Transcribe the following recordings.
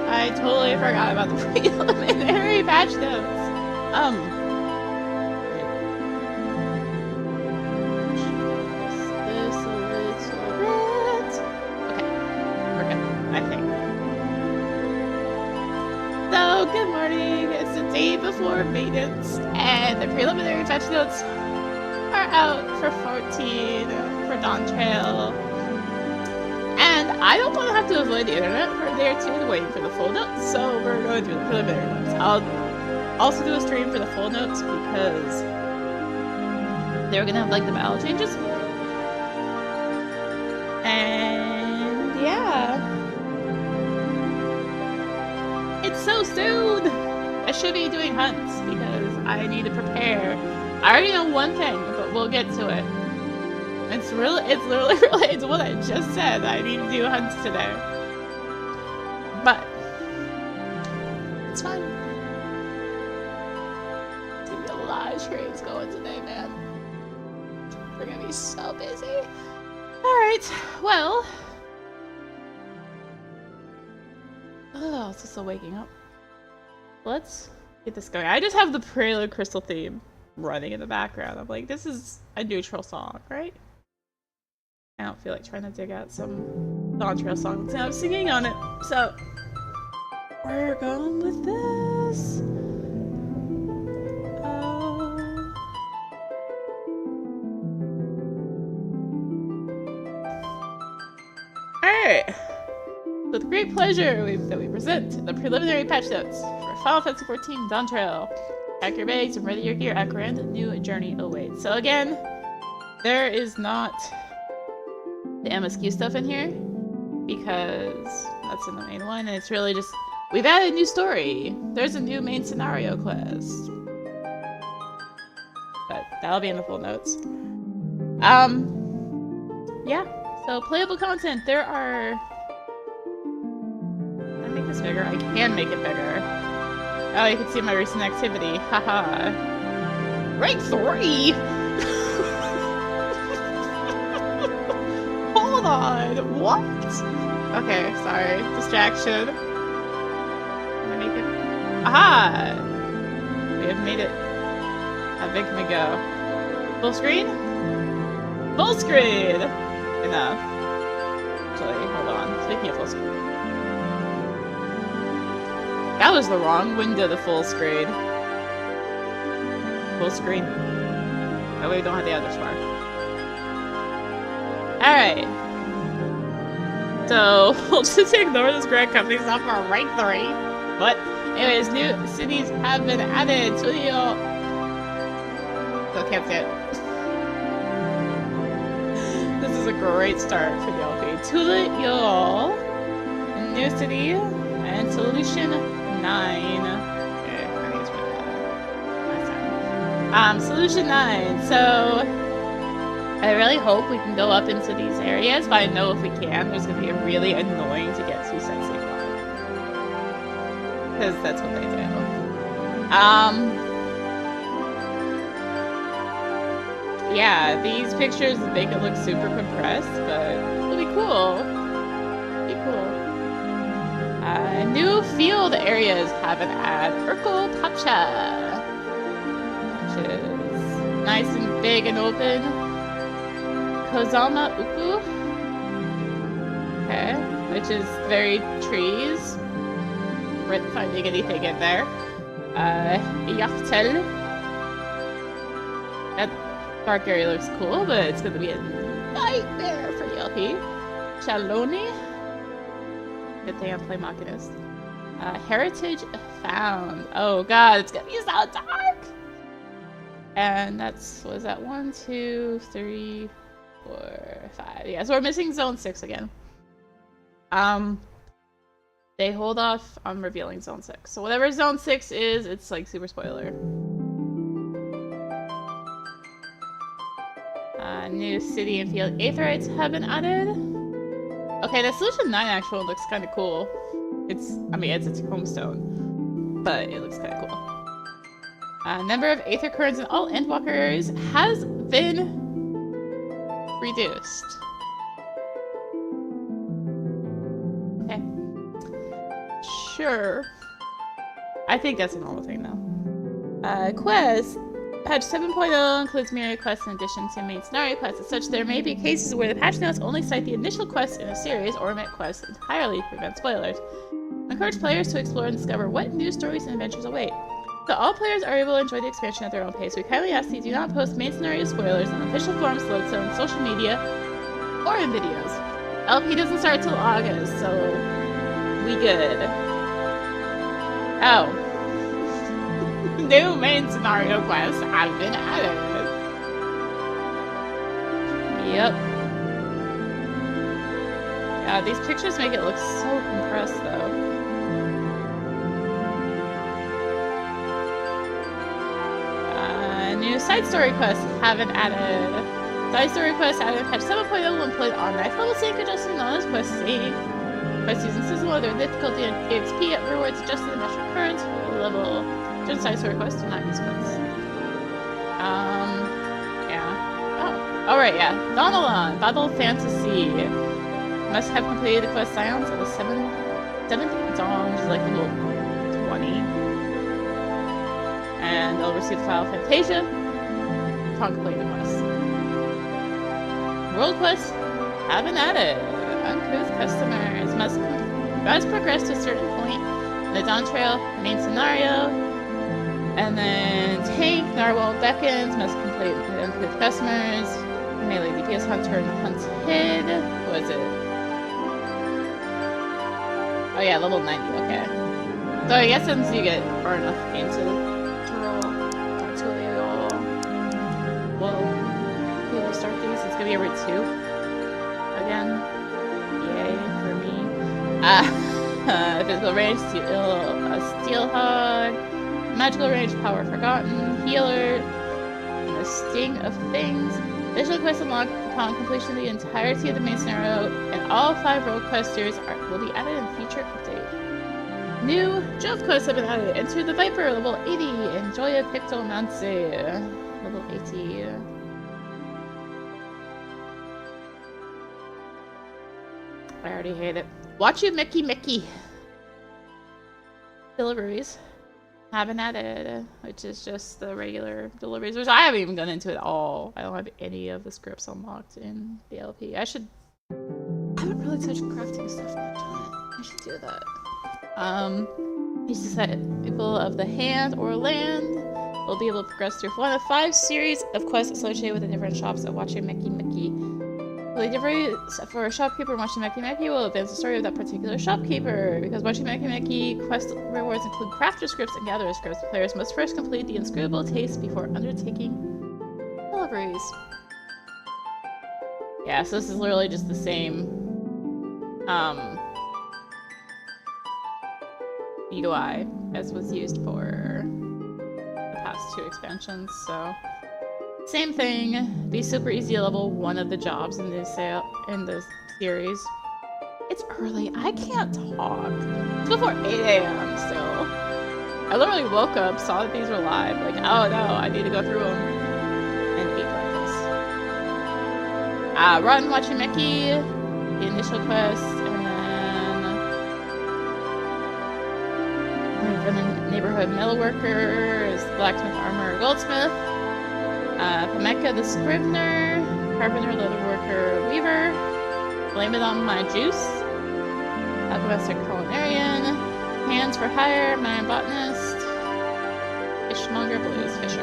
I totally forgot about the preliminary patch notes. This a little bit. Okay, we're good, I think. So, good morning. It's the day before maintenance, and the preliminary patch notes are out for 14 for Dawntrail. And I don't want to have to avoid the internet for a day or two waiting for the full notes, so we're going to do the preliminary notes. I'll also do a stream for the full notes because they're gonna have like the battle changes. And yeah. It's so soon! I should be doing hunts because I need to prepare. I already know one thing, but we'll get to it. It's literally related to what I just said. I need to do hunts today. But it's fine. There's gonna be a lot of trades going today, man. We're gonna be so busy. Alright, well. Oh, it's still waking up. Let's get this going. I just have the Prelude Crystal theme running in the background. I'm like, this is a neutral song, right? I don't feel like trying to dig out some Dawntrail songs and I'm singing on it, so we're going with this. Alright. With great pleasure that we present the preliminary patch notes for Final Fantasy XIV Dawntrail. Pack your bags and ready your gear. A grand new journey awaits. So again, there is not the MSQ stuff in here because that's in the main one, and it's really just we've added a new story. There's a new main scenario quest, but that'll be in the full notes. Yeah. So playable content. There are. Can I make this bigger? I can make it bigger. Oh, you can see my recent activity. Haha. Rank 3. Hold on, what? Okay, sorry. Distraction. Can I make it? Aha! We have made it. How big can we go? Full screen? Full screen! Enough. Actually, hold on. Speaking of full screen. That was the wrong window to full screen. Full screen. Oh, we don't have the other bar. Alright. So, we'll just ignore this Grand Company stuff for rank 3. But, anyways, new cities have been added to the... Still can't say it. This is a great start for the LP. Tulio, a new city, and Solution 9. Okay, I think it's really bad. Solution 9. So, I really hope we can go up into these areas, but I know if we can, there's going to be really annoying to get to Sensei Park. Because that's what they do. Yeah, these pictures make it look super compressed, but it'll be cool. It'll be cool. New field areas have an ad. Urkel Papcha, which is nice and big and open. Kozama Uku, okay, which is very trees. We're finding anything in there. Yachtel. That dark area looks cool, but it's gonna be a nightmare for the LP. Chaloni. Good thing I play Machinist. Heritage found. Oh god, it's gonna be so dark! And that's, what is that? 1, 2, 3, 4, 5. Yeah, so we're missing Zone 6 again. They hold off on revealing Zone 6. So whatever Zone 6 is, it's like super spoiler. New city and field aetherites have been added. Okay, the Solution 9 actual looks kind of cool. I mean, it's its homestone, but it looks kind of cool. Number of aether currents in all endwalkers has been reduced. Okay. Sure. I think that's a normal thing, though. Quest. Patch 7.0 includes myriad quests in addition to main scenario quests. As such, there may be cases where the patch notes only cite the initial quest in a series or omit quests entirely to prevent spoilers. Encourage players to explore and discover what new stories and adventures await. So all players are able to enjoy the expansion at their own pace. We kindly ask that you do not post main scenario spoilers on official forums, on social media, or in videos. LP doesn't start till August, so we good. Oh. New main scenario quests have been added. Yep. Yeah, these pictures make it look so compressed, though. New side story quests have been added. Side story quests added in patch 7.0 will employ the automatic level sync adjustment known as quest sync. Quests using system loader difficulty and XP at rewards adjusted to match your current level. Certain side story quests do not use quests. Yeah. Oh. Alright, yeah. Dawntrail, Battle Fantasy. Must have completed the quest Scions of the 7th Dawn, which is like level 20. And they'll receive the file Fantasia upon completing the quest. World quests have been added. Uncouth customers must progress to a certain point in the Dawntrail main scenario. And then Tank, Narwhal, Beckons must complete the uncouth customers. Melee DPS Hunter and Hunted. What is it? Oh yeah, level 90, okay. So I guess since you get far enough into we will start these. It's gonna be every 2 again. Yay for me. Physical range, Steel Hog, magical range, Power Forgotten, Healer, and the Sting of Things. Additional quests unlocked upon completion of the entirety of the main scenario, and all 5 rogue questers will be added in future update. New Jove quests have been added. Enter the Viper, level 80. Enjoy a Pictomancy, level 80. I already hate it. Watch you, Mickey. Deliveries have been added, which is just the regular deliveries, which I haven't even gone into it at all. I don't have any of the scripts unlocked in the LP. I haven't really touched crafting stuff much on it. I should do that. Used to set people of the hand or land will be able to progress through one of 5 series of quests associated with the different shops at Watching Mickey. The difference for a shopkeeper Watching Mickey will advance the story of that particular shopkeeper. Because Watching Mickey quest rewards include crafter scripts and gatherer scripts. Players must first complete the inscrutable taste before undertaking deliveries. Yeah, so this is literally just the same UI as was used for the past 2 expansions, so same thing. Be super easy to level 1 of the jobs in the series. It's early. I can't talk. It's before 8 a.m. still. I literally woke up, saw that these were live, like, oh no, I need to go through them, and ate breakfast. Run, Watching Mickey, the initial quest, and then from the neighborhood metalworker is blacksmith, armor, goldsmith. Pameka the Scrivener, Carpenter, Leatherworker, Weaver, Blame It On My Juice, Alchemist, Culinarian, Hands for Hire, Mine Botanist, Fishmonger, Blues Fisher.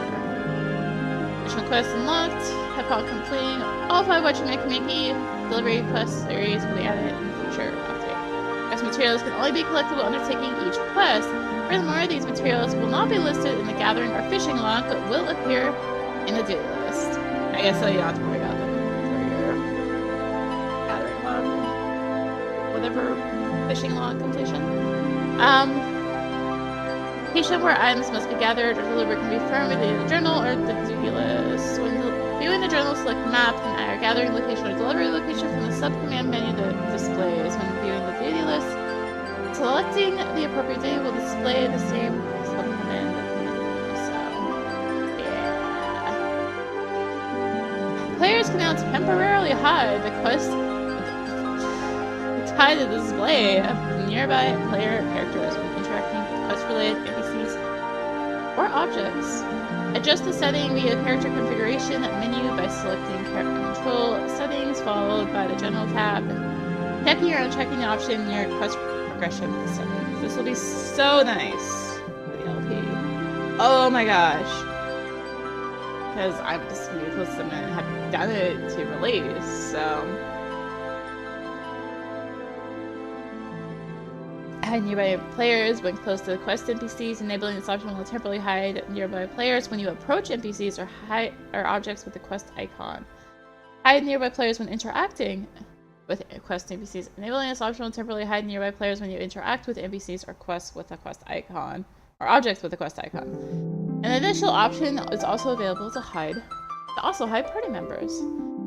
Additional quests unlocked. Upon completing all 5 Watching Mickey delivery quest series will be added in the future update. Quest materials can only be collectible undertaking each quest. Furthermore, these materials will not be listed in the gathering or fishing log, but will appear in the daily list. I guess so you don't have to worry about them for your gathering log, whatever fishing log completion. Location where items must be gathered or delivered can be found in the journal or the duty list. When viewing the journal, select map and add gathering location or delivery location from the sub-command menu that displays. When viewing the duty list, selecting the appropriate duty will display the same sub-command menu. Players can now temporarily hide the quest tied to the display of nearby player characters. or objects. Adjust the setting via character configuration menu by selecting control settings followed by the general tab. Checking or unchecking the option near quest progression settings. This will be so nice for the LP. Oh my gosh. Because I'm just really close to them and have done it to release, so. Hide nearby players when close to the quest NPCs. Enabling this option will temporarily hide nearby players when you approach NPCs or objects with the quest icon. Hide nearby players when interacting with quest NPCs. Enabling this option will temporarily hide nearby players when you interact with NPCs or quests with a quest icon, or objects with a quest icon. An additional option is also available to hide party members.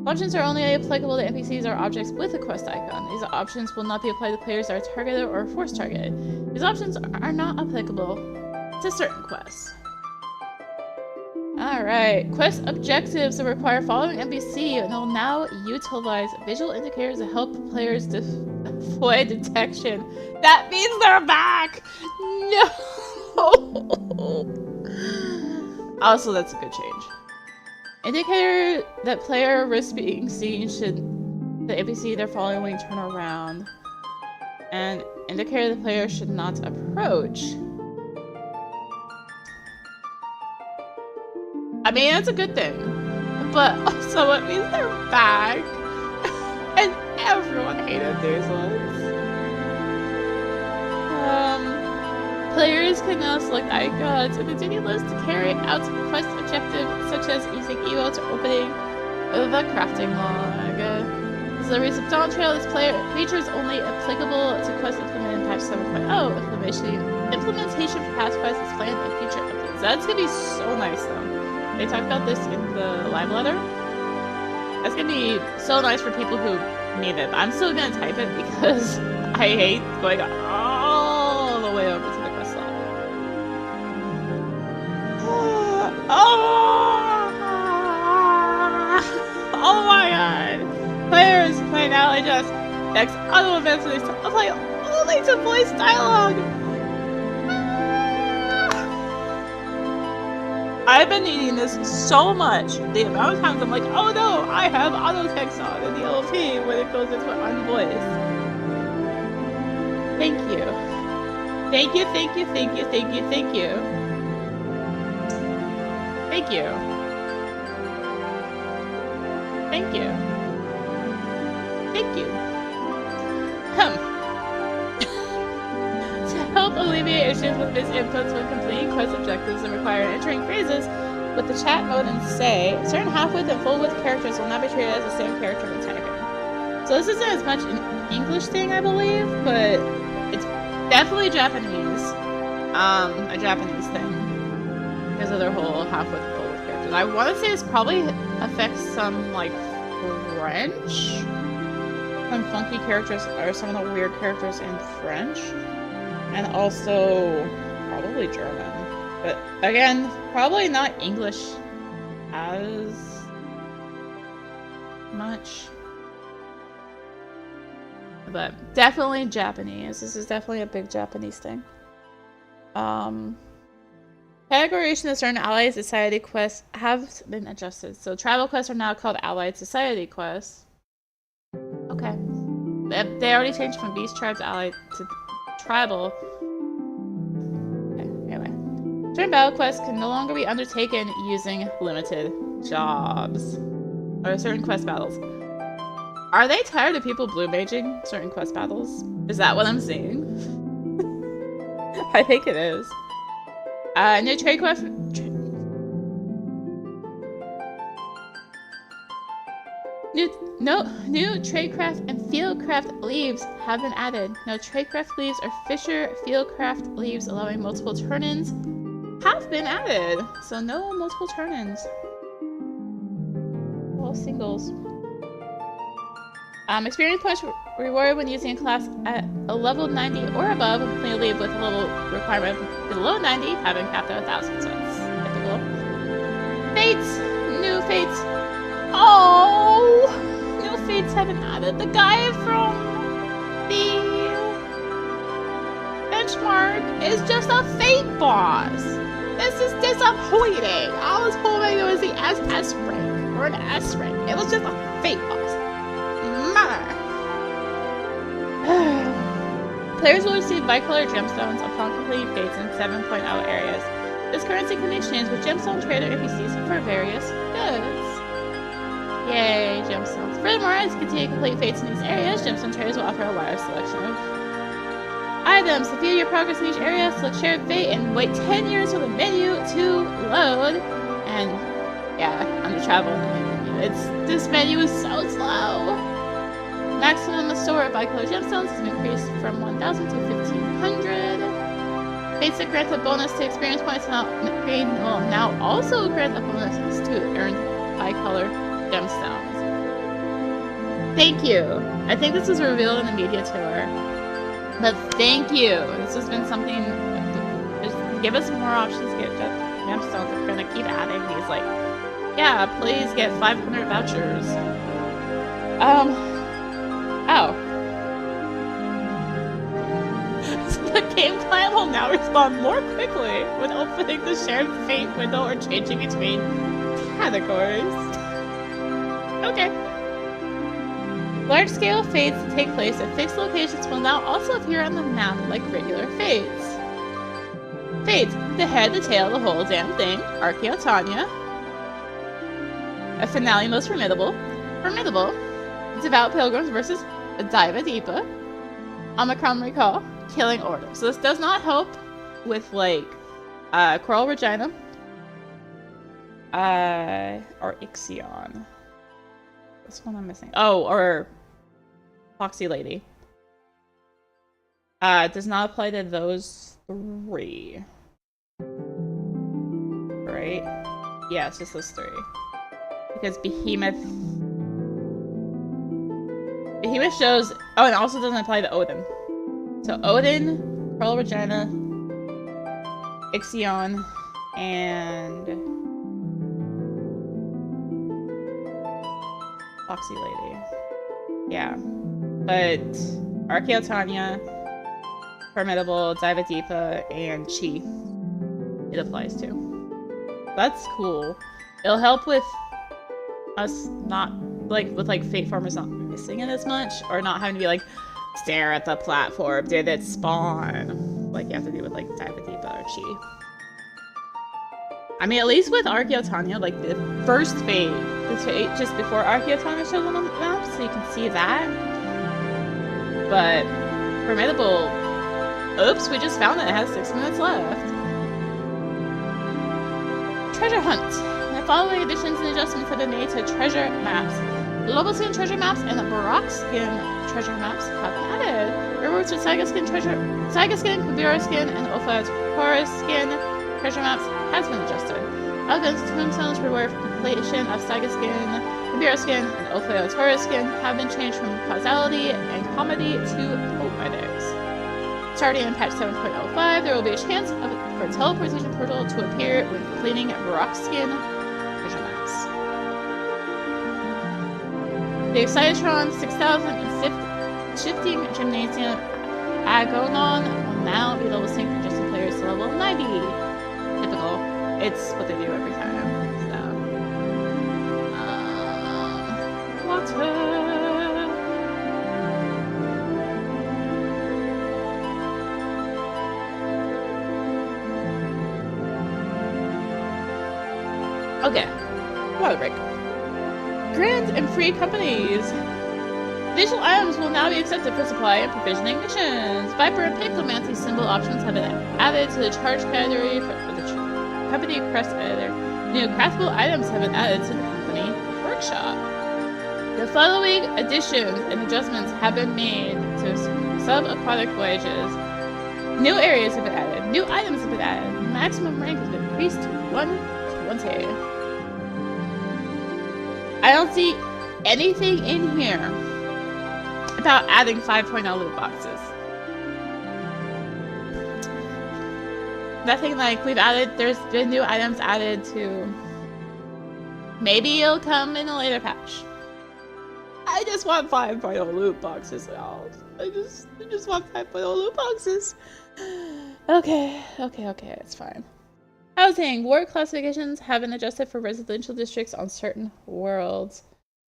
Options are only applicable to NPCs or objects with a quest icon. These options will not be applied to players that are targeted or force targeted. These options are not applicable to certain quests. Alright, quest objectives that require following NPC and will now utilize visual indicators to help players avoid detection. That means they're back! No! Also, that's a good change. Indicator that player risks being seen should the NPC they're following turn around. And indicator the player should not approach. I mean, that's a good thing. But also it means they're back. And everyone hated these ones. Players can now select icons in the duty list to carry out quest objectives such as using emotes or opening the crafting log. This is the reason Dawntrail. This feature is only applicable to quests implemented in patch 7.0. Implementation for past quests is planned in future updates. That's gonna be so nice though. They talked about this in the live letter. That's gonna be so nice for people who need it. I'm still gonna type it because I hate going all the way over to the quest log. Oh my god! Players play now just next auto events and they play only to voice dialogue! I've been needing this so much. The amount of times I'm like, oh no, I have auto text on in the LP when it goes into unvoiced. Thank you. Thank you, thank you, thank you, thank you, thank you. Thank you. Thank you. Thank you. To help alleviate issues with misinputs when completing quest objectives that require entering phrases with the chat mode and say, certain half-width and full-width characters will not be treated as the same character when typing. So this isn't as much an English thing, I believe, but it's definitely Japanese. A Japanese thing. Because of their whole half-width, full-width characters. I want to say this probably affects some, like, French? Some funky characters, or some of the weird characters in French. And also, probably German. But, again, probably not English as much. But definitely Japanese. This is definitely a big Japanese thing. Categorization of certain Allied Society quests have been adjusted. So tribal quests are now called Allied Society quests. Okay. They already changed from Beast Tribes Allied to Tribal. Okay, anyway. Certain battle quests can no longer be undertaken using limited jobs. Or certain quest battles. Are they tired of people blue maging certain quest battles? Is that what I'm seeing? I think it is. New trade quest. New tradecraft and fieldcraft leaves have been added. No tradecraft leaves or fisher fieldcraft leaves allowing multiple turn-ins have been added. So no multiple turn-ins. All singles. Experience points rewarded when using a class at a level 90 or above, completely leave with a level requirement below 90, having capped at 1,000, so it's typical. Fates! New fates! Oh! New fates have been added. The guy from the benchmark is just a fate boss! This is disappointing. I was hoping it was the SS rank or an S rank. It was just a fate box. Players will receive bicolor gemstones upon completing fates in 7.0 areas. This currency can be exchanged with gemstone trader NPCs for various goods. Yay, gemstones. Furthermore, as you continue to complete fates in these areas, gemstone traders will offer a wider selection of items. To view your progress in each area, select shared fate and wait 10 years for the menu to load. And yeah, under travel in the menu. This menu is so slow. Maximum store of bicolor gemstones has been increased from 1,000 to 1,500. Fates that grant a bonus to experience points will now also grant a bonus to earn bicolor gemstones. Thank you. I think this was revealed in the media tour. But thank you. This has been something. Just give us more options to get gemstones. We're gonna keep adding these. Like, yeah, please get 500 vouchers. Oh. The game client will now respond more quickly when opening the shared fate window or changing between categories. Okay. Large-scale fates that take place at fixed locations will now also appear on the map like regular fates. Fates: the head, the tail, the whole damn thing. Archaeotania. A finale most formidable. Devout Pilgrims versus Diva Deepa. Omicron Recall. Killing Order. So this does not help with like Coral Regina. Or Ixion. This one I'm missing. Oh, or Foxy Lady. Does not apply to those three. Right? Yeah, it's just those three. Because Behemoth shows... Oh, and it also doesn't apply to Odin. So Odin, Pearl Regina, Ixion, and Foxy Lady. Yeah. But Archaeotania, Formidable, Diva Deepa, and Chi it applies to. That's cool. It'll help with us not, like, with, like, Fate Farmers not missing it as much, or not having to be, like, stare at the platform, did it spawn? Like you have to do with, like, Diva Deepa or Chi. I mean, at least with Archaeotania, like, the first Fate, the Fate just before Archaeotania shows on the map, so you can see that. But, Formidable, oops, we just found it has 6 minutes left. Treasure Hunt. The following additions and adjustments have been made to treasure maps. Global Skin treasure maps and Baroque Skin treasure maps have been added. Rewards for Saiga Skin, Kubera Skin, and Ophia's Skin treasure maps has been adjusted. Algon's Tombstones reward for completion of Saiga Skin, Kubera Skin, and Ophia's Skin have been changed from causality and comedy to poetics. Starting in patch 7.05, there will be a chance for a teleportation portal to appear when completing Baroque Skin treasure maps. The Excitotron 6000 and Shifting Gymnasium Agonon will now be level synced for just players to level 90. Typical. It's what they do every time. So. Water. Okay. Water break. Grand and free companies. Additional items will now be accepted for supply and provisioning missions. Viper and Pictomancy symbol options have been added to the charge category for the company quest editor. New craftable items have been added to the company workshop. The following additions and adjustments have been made to subaquatic voyages. New areas have been added. New items have been added. Maximum rank has been increased to 120. I don't see anything in here about adding 5.0 loot boxes. Nothing like we've added, there's been new items added to... Maybe it'll come in a later patch. I just want 5.0 loot boxes, y'all. I just want 5.0 loot boxes. Okay, it's fine. Housing. Ward classifications have been adjusted for residential districts on certain worlds.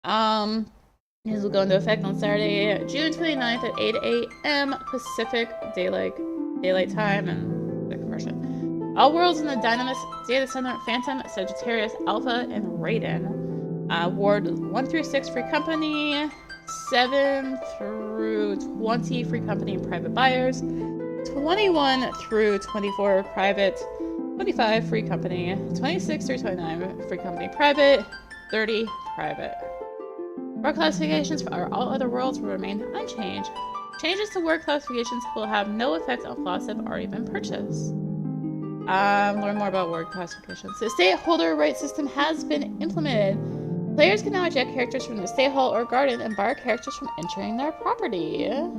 These will go into effect on Saturday, June 29th at 8 a.m. Pacific Daylight Time and the conversion. All worlds in the Dynamis Data Center, Phantom, Sagittarius, Alpha, and Raiden. Ward 1 through 6 free company, 7 through 20 free company and private buyers, 21 through 24 private, 25 free company, 26 through 29 free company private, 30 private. Ward classifications for all other worlds will remain unchanged. Changes to word classifications will have no effect on plots that have already been purchased. Learn more about word classifications. The stakeholder right system has been implemented. Players can now eject characters from the estate hall or garden and bar characters from entering their property. To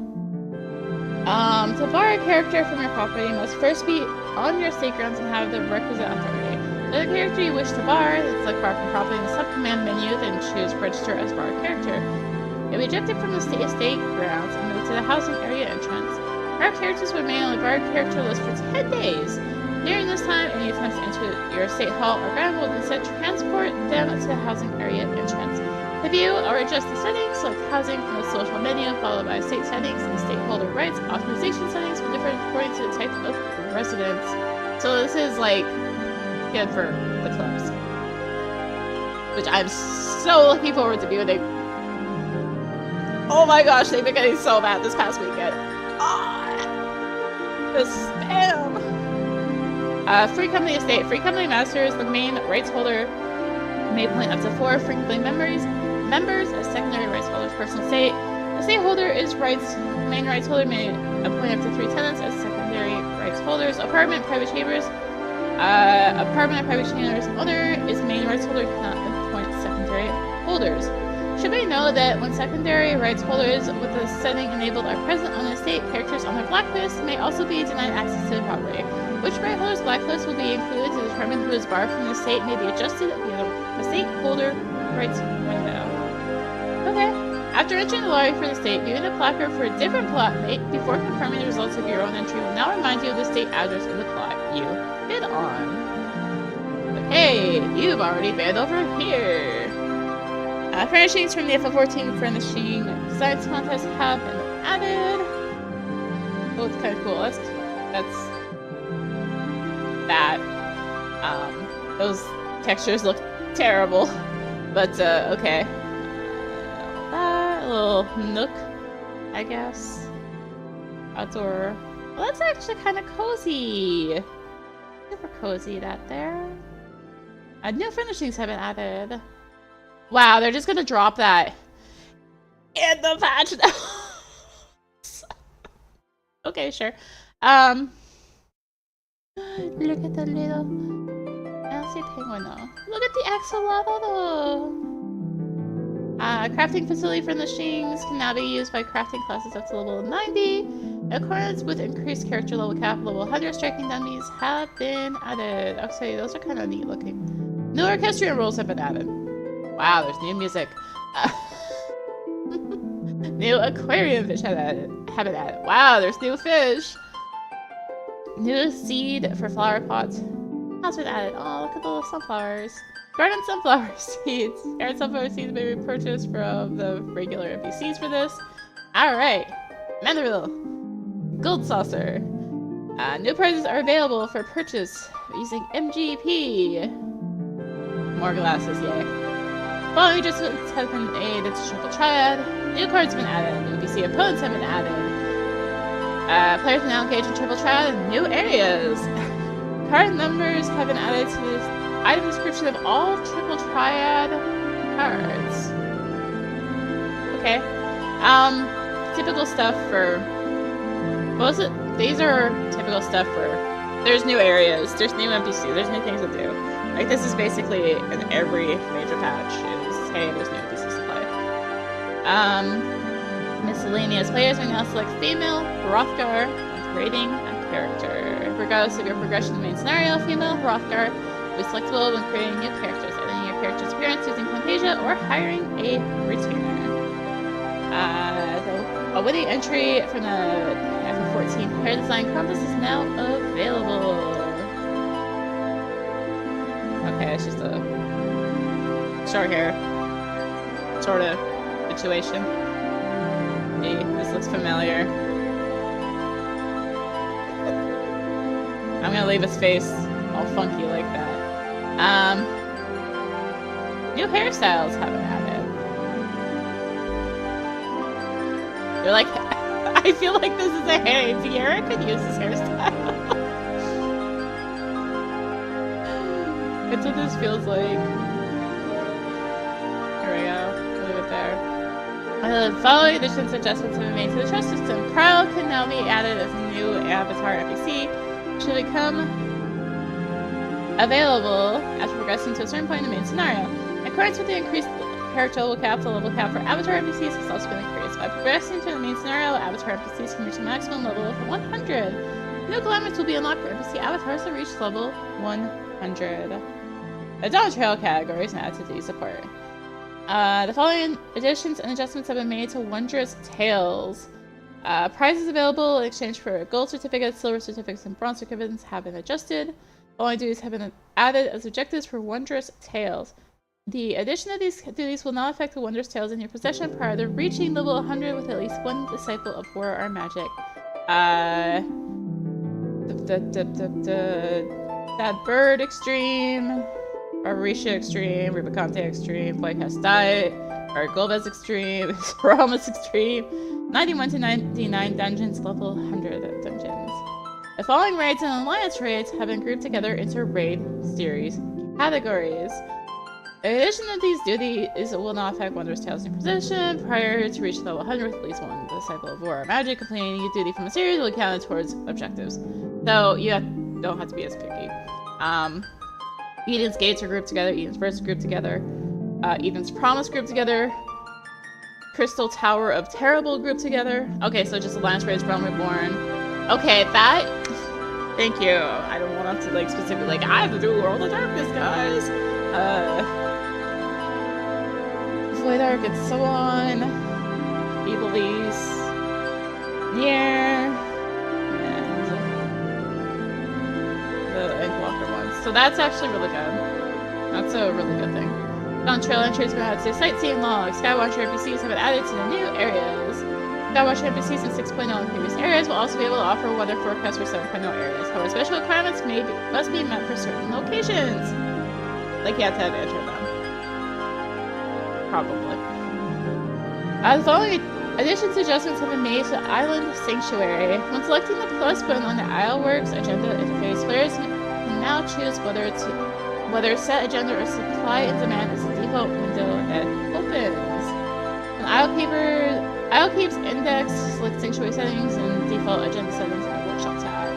bar a character from your property, you must first be on your estate grounds and have the requisite authority. The character you wish to bar, select bar from property in the sub-command menu, then choose register as bar character. If ejected from the estate grounds and move to the housing area entrance, bar characters remain on the bar character list for 10 days. During this time, any attempts to enter your estate hall or ground will instead transport them to the housing area entrance. To view or adjust the settings, select housing from the social menu, followed by estate settings and stakeholder rights. Authorization settings will differ according to the type of residence. So this is like good for the clubs, which I'm so looking forward to viewing. Oh my gosh, they've been getting so bad this past weekend. The spam. Free company estate. Free company masters, the main rights holder, may appoint up to 4 free company members as secondary rights holders. Personal estate. The estate holder is main rights holder may appoint up to 3 tenants as secondary rights holders. Apartment, private chambers. Apartment and private chambers owner is main rights holder, cannot appoint secondary holders. Should we know that when secondary rights holders with the setting enabled are present on the estate, characters on their blacklist may also be denied access to the property. Which right holder's blacklist will be included to determine who is barred from the estate may be adjusted via the estate holder rights window. Okay. After entering the lottery for the estate, viewing the placard for a different plot before confirming the results of your own entry will now remind you of the estate address in the plot you bid on. Okay, you've already bid over here. Furnishings from the FF14 furnishing designs contest have been added. Oh, it's kind of cool. That's that. Those textures look terrible, but okay. A little nook, I guess. Outdoor. Well, that's actually kind of cozy. Super cozy that there. New furnishings have been added. Wow, they're just gonna drop that in the patch notes. Okay, sure. Look at the little... I don't see a penguin though. Look at the axolotl though. Crafting facility furnishings can now be used by crafting classes up to level 90. In accordance with increased character level cap, level 100 striking dummies have been added. Okay, those are kind of neat looking. New orchestrion rules have been added. Wow, there's new music. New aquarium fish have been added. Wow, there's new fish. New seed for flower pots has been added. Oh, look at the little sunflowers. Garden sunflower seeds. Garden sunflower seeds may be purchased from the regular NPCs for this. Alright. Manderville. Gold saucer. New prizes are available for purchase using MGP. More glasses, yay. Following adjustments have been added to Triple Triad. New cards have been added. New NPC opponents have been added. Players can now engage in Triple Triad in new areas. Card numbers have been added to the item description of all Triple Triad cards. Okay. Typical stuff for... What was it? These are typical stuff for... There's new areas, there's new NPC, there's new things to do. Like, this is basically in every major patch. Is, hey, there's new NPCs to play. Miscellaneous players may now select female Hrothgar when creating a character. Regardless of your progression in the main scenario, female Hrothgar will be selectable when creating new characters, editing your character's appearance using Camtasia, or hiring a retainer. A winning entry from the FF14 player design contest is now available. okay, it's just a short hair sort of situation. Hey, this looks familiar. I'm gonna leave his face all funky like that. New hairstyles have been added. You're like, I feel like this is a hair. Tiara could use this hairstyle. That's what this feels like. Here we go. Leave it there. The following additions and adjustments have been made to the trust system. Carl can now be added as a new avatar NPC. Should become available after progressing to a certain point in the main scenario. In accordance with the increased character level cap, the level cap for avatar NPCs has also been increased. By progressing to the main scenario, avatar NPCs can reach a maximum level of 100. New alignments will be unlocked for NPC avatars that reach level 100. The Dawntrail category is added to these support. The following additions and adjustments have been made to Wondrous Tales. Prizes available in exchange for gold certificates, silver certificates, and bronze certificates have been adjusted. Following duties have been added as objectives for Wondrous Tales. The addition of these duties will not affect the Wondrous Tales in your possession prior to reaching level 100 with at least one disciple of Horror or Magic. That Bird Extreme, Barisha Extreme, Rubicante Extreme, Playcast Diet, or Golbez Extreme, Rama's Extreme, 91 to 99 dungeons, level 100 dungeons. The following raids and alliance raids have been grouped together into raid series categories. The addition of these duties will not affect Wondrous Tales in your possession prior to reaching level 100 with at least one disciple of War or Magic. Completing a duty from a series will be counted towards objectives. So you don't have to be as picky. Eden's Gates are grouped together, Eden's Burst are grouped together, Eden's Promise grouped together, Crystal Tower of Terrible grouped together. Okay, so just Alliance Raids, Realm Reborn. Okay, that... Thank you. I don't want to, like, specifically, like, I have to do World of Darkness, guys. Void Arc and so on. Evilise. Nier. And the Inkwalker ones. So that's actually really good. That's a really good thing. Dawntrail entries have been added to sightseeing logs. Skywatcher NPCs have been added to the new areas. Skywatcher NPCs in 6.0 and previous areas will also be able to offer weather forecasts for 7.0 areas. However, special requirements must be met for certain locations. Like you have to have entered them. Probably. The following additions and adjustments have been made to the Island Sanctuary. When selecting the plus button on the Isleworks agenda interface, players can now choose whether set agenda or supply and demand is the default window that opens. An Islekeep's index, select sanctuary settings and default agenda settings in the workshop tab.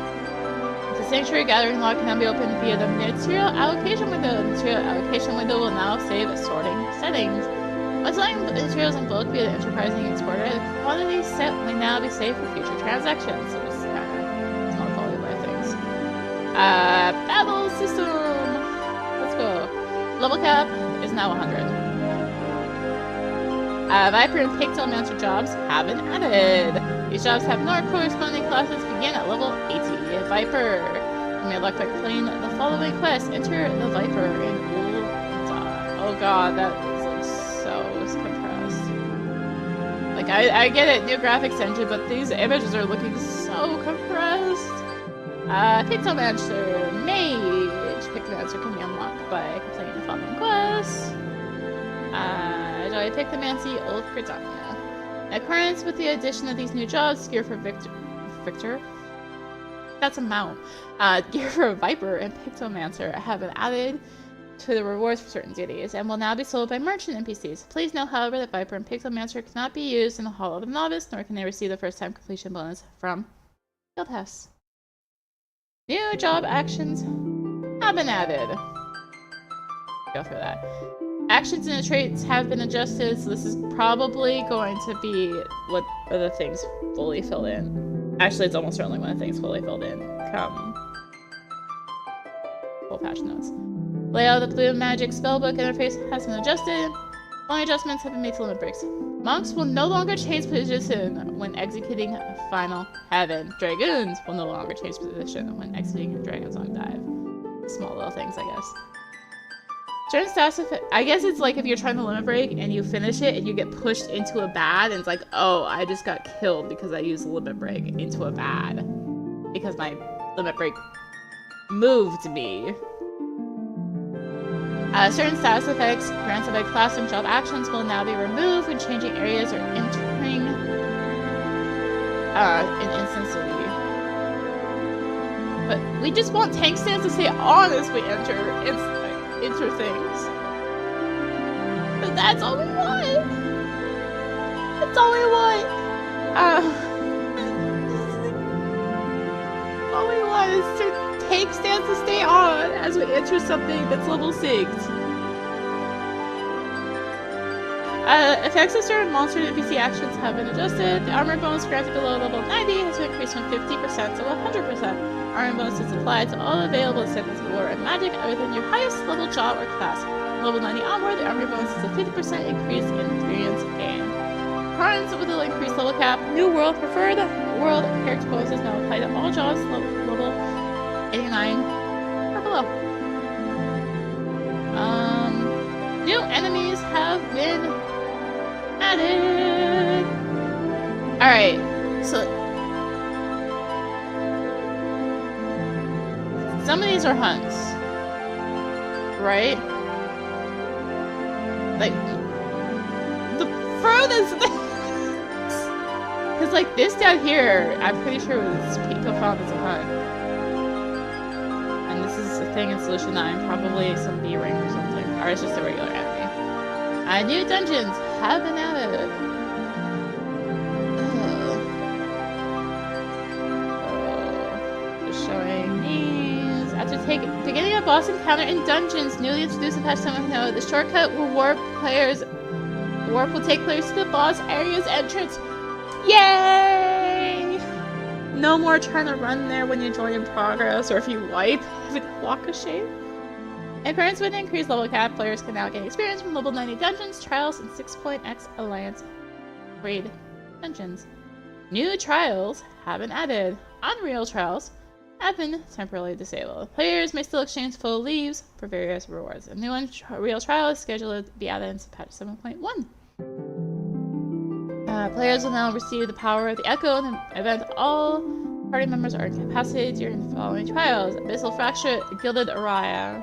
The sanctuary gathering log can now be opened via the material allocation window. The material allocation window will now save sorting settings. When selling materials in bulk via the enterprising exporter, the quantity set may now be saved for future transactions. So just kind of small quality of life things. Battle system. Let's go. Level cap is now 100. Viper and Pigtail Mancer jobs have been added. These jobs have no corresponding classes begin at level 80. Viper. You may elect by completing the following quest. Enter the Viper in Ulta. Oh god, that is like so compressed. Like I get it, new graphics engine, but these images are looking so compressed. Pigtail Mancer Mage. Pigtail Mancer can be unlocked by completing the following quest. I pick the Mancy Old Britannia. In accordance with the addition of these new jobs, gear for Victor? That's a mount. Gear for Viper and Pictomancer have been added to the rewards for certain duties and will now be sold by merchant NPCs. Please note, however, that Viper and Pictomancer cannot be used in the Hall of the Novice, nor can they receive the first time completion bonus from Guildhouse. New job actions have been added. Go through that. Actions and traits have been adjusted, so this is probably going to be what are the things fully filled in. Actually, it's almost certainly when the things fully filled in come full patch notes. Layout of the Blue Magic Spellbook interface has been adjusted. Only adjustments have been made to limit breaks. Monks will no longer change position when executing Final Heaven. Dragoons will no longer change position when exiting Dragon's Long Dive. Small little things, I guess. Certain stats effect. I guess it's like if you're trying to limit break and you finish it and you get pushed into a bad, and it's like, oh, I just got killed because I used limit break into a bad. Because my limit break moved me. Certain status effects granted by class and job actions will now be removed when changing areas or entering an instantly. But we just want tank stands to stay on as we enter things. But that's all we want. That's all we want. All we want is to tank stands to stay on as we enter something that's level 6. Effects of certain monster and NPC actions have been adjusted. The armor bonus granted below level 90 has been increased from 50% to 100%. Armor bonus is applied to all available segments of war and magic other than your highest level job or class. From level 90 onward, the armor bonus is a 50% increase in experience gain. Cards with an increased level cap. New world preferred world character bonuses now apply to all jobs level 89 or below. New enemies have been added. Alright, so some of these are hunts, right? Like the furthest things, because like this down here, I'm pretty sure was found as a hunt, and this is a thing in Solution 9, probably some B rank or something. Or it's just a regular enemy. New dungeons have been added. Just showing these. After beginning a boss encounter in dungeons, newly introduced in patch 7.0, the shortcut will warp will take players to the boss area's entrance. Yay! No more trying to run there when you join in progress, or if you wipe with walk of shame. In accordance with an increased level cap, players can now gain experience from level 90 dungeons, trials, and 6.x Alliance raid dungeons. New trials have been added. Unreal trials have been temporarily disabled. Players may still exchange full leaves for various rewards. A new Unreal trial is scheduled to be added into patch 7.1. Players will now receive the power of the Echo in the event all party members are incapacitated during the following trials. Abyssal Fracture, Gilded Araya.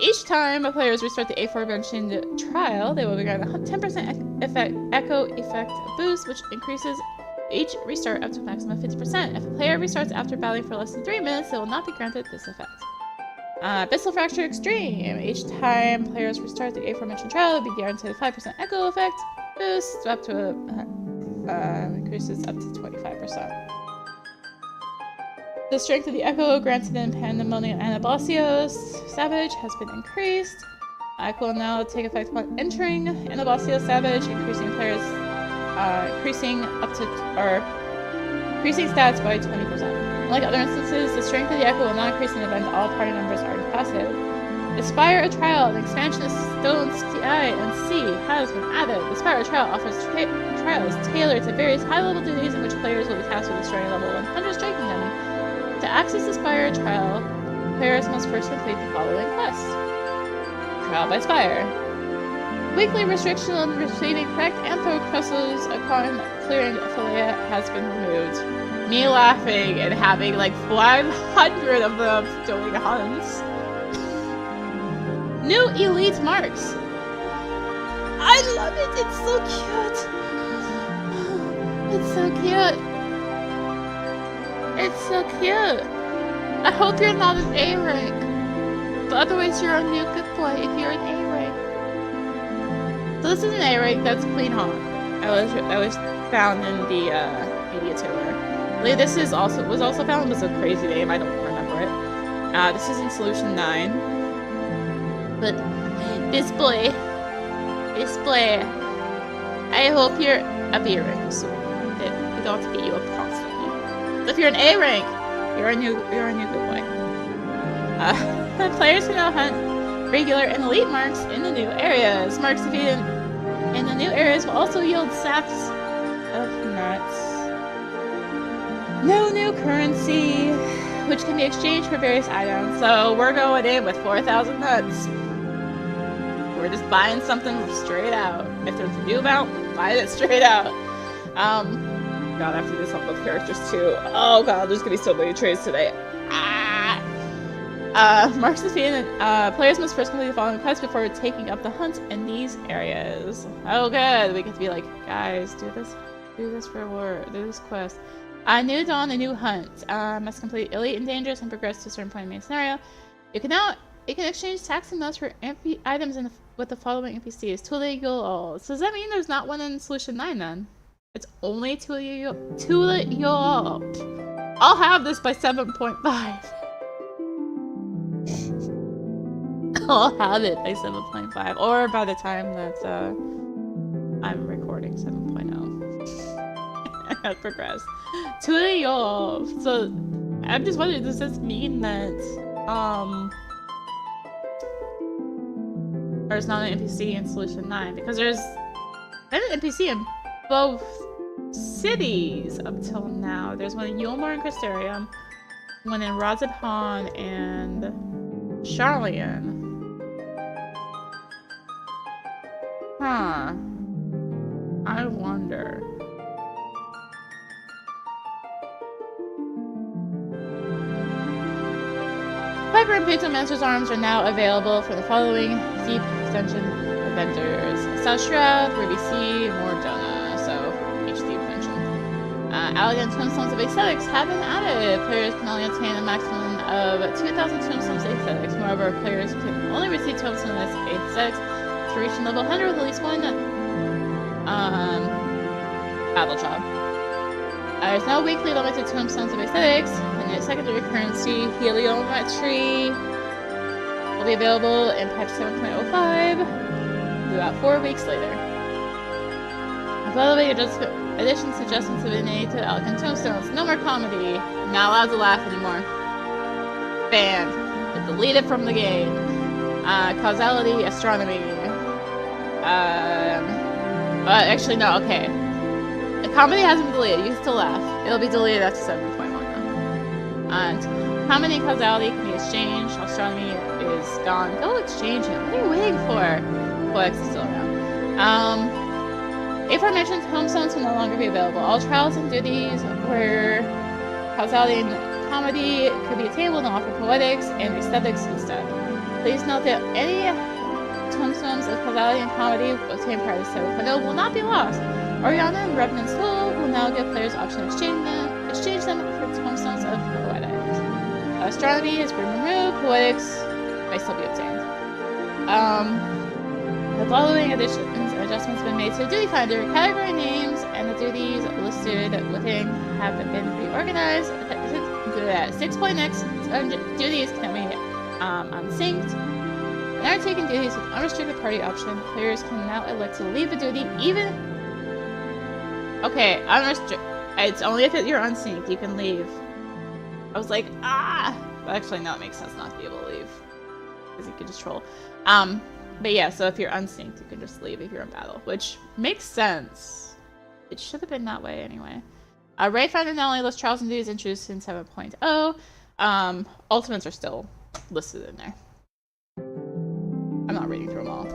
Each time a players restart the aforementioned trial, they will be granted a 10% echo effect boost, which increases each restart up to a maximum of 50%. If a player restarts after battling for less than 3 minutes, they will not be granted this effect. Abyssal Fracture Extreme. Each time players restart the aforementioned trial, they will be guaranteed a 5% echo effect boost, up to increases up to 25%. The strength of the Echo granted in Pandemonium Anabasios Savage has been increased. Echo will now take effect upon entering Anabasios Savage, increasing stats by 20%. Unlike other instances, the strength of the Echo will not increase in the event all party members are incapacitated. Aspire a Trial, an expansion of Stones TI and C has been added. The Aspire Trial offers trials tailored to various high-level duties in which players will be tasked with destroying level 100 striking enemy. To access the Spire Trial, players must first complete the following quests. Trial by Spire. Weekly restriction on receiving correct info crystals upon clearing Philia has been removed. Me laughing and having like 500 of them doing hunts. New Elite Marks. I love it, it's so cute. It's so cute. It's so cute. I hope you're not an A rank. But otherwise you're a new good boy if you're an A rank. So this is an A rank, that's Clean Hawk. I was found in the media tour. This was also found, was a crazy name, I don't remember it. This is in Solution 9. But this boy, I hope you're a B rank soon. That we don't beat you up constantly. If you're an A rank, you're a new good boy. Players can now hunt regular and elite marks in the new areas. Marks defeated in the new areas will also yield sacks of nuts. No new currency. which can be exchanged for various items. So we're going in with 4,000 nuts. We're just buying something straight out. If there's a new amount, we're buying it straight out. God, I have to do this on both characters too. Oh god, there's gonna be so many trades today. Marks the feed. Players must first complete the following quests before taking up the hunt in these areas. Oh good, we get to be like, guys, do this reward, do this quest. New dawn, a new hunt. Must complete elite and dangerous and progress to a certain point in the main scenario. You can exchange tax and nuts for items with the following NPCs. Tula Yol. So does that mean there's not one in Solution 9 then? It's only Tula Yol. I'll have this by 7.5. I'll have it by 7.5, or by the time that I'm recording 7.0. I've progressed. Tula Yol. So I'm just wondering, does this mean that there's not an NPC in Solution 9? Because there's been an NPC in both cities up till now. There's one in Yulmore and Crystarium, one in Razabhan and Charlian. Huh. I wonder. Piper and Pictomancer's arms are now available for the following deep dungeon adventures: South Shroud, Ruby Sea, Mordona. So, each deep dungeon. Elegant Tombstones of Aesthetics have been added. Players can only obtain a maximum of 2,000 Tombstones of Aesthetics. Moreover, players can only receive Tombstones of Aesthetics to reach level 100 with at least one battle job. There's no weekly limit to Tombstones of Aesthetics, and the secondary currency, Heliometry, will be available in patch 7.05 about 4 weeks later. Following additions to adjustments have been made to Elegant Tombstones. No more comedy. Not allowed to laugh anymore. Banned. Deleted from the game. Causality, astronomy. Actually, no, okay. The comedy hasn't been deleted. You can still laugh. It'll be deleted after 7.1 though. And comedy and causality can be exchanged. Astronomy is gone. Go exchange it. What are you waiting for? Poex is still around. Aforementioned tombstones will no longer be available. All trials and duties where causality and comedy could be attainable and offer poetics and aesthetics instead. Please note that any tombstones of causality and comedy obtained prior to 7.0 will not be lost. Oriana and Revenant's Tool will now give players the option to exchange them for tombstones of poetics. Astronomy has been removed. Poetics may still be obtained. The following additions and adjustments have been made to the Duty Finder. Category names and the duties listed within have been reorganized. 6.x duties can be unsynced. And undertaking duties with unrestricted party option. Players can now elect to leave a duty even. Okay, it's only if you're unsynced you can leave. I was like, ah! But actually, no, it makes sense not to be able to leave. Because you can just troll. But yeah, so if you're unsynced, you can just leave if you're in battle. Which makes sense. It should have been that way anyway. Raid Finder not only lists trials and duties introduced in 7.0, ultimates are still listed in there. I'm not reading through them all.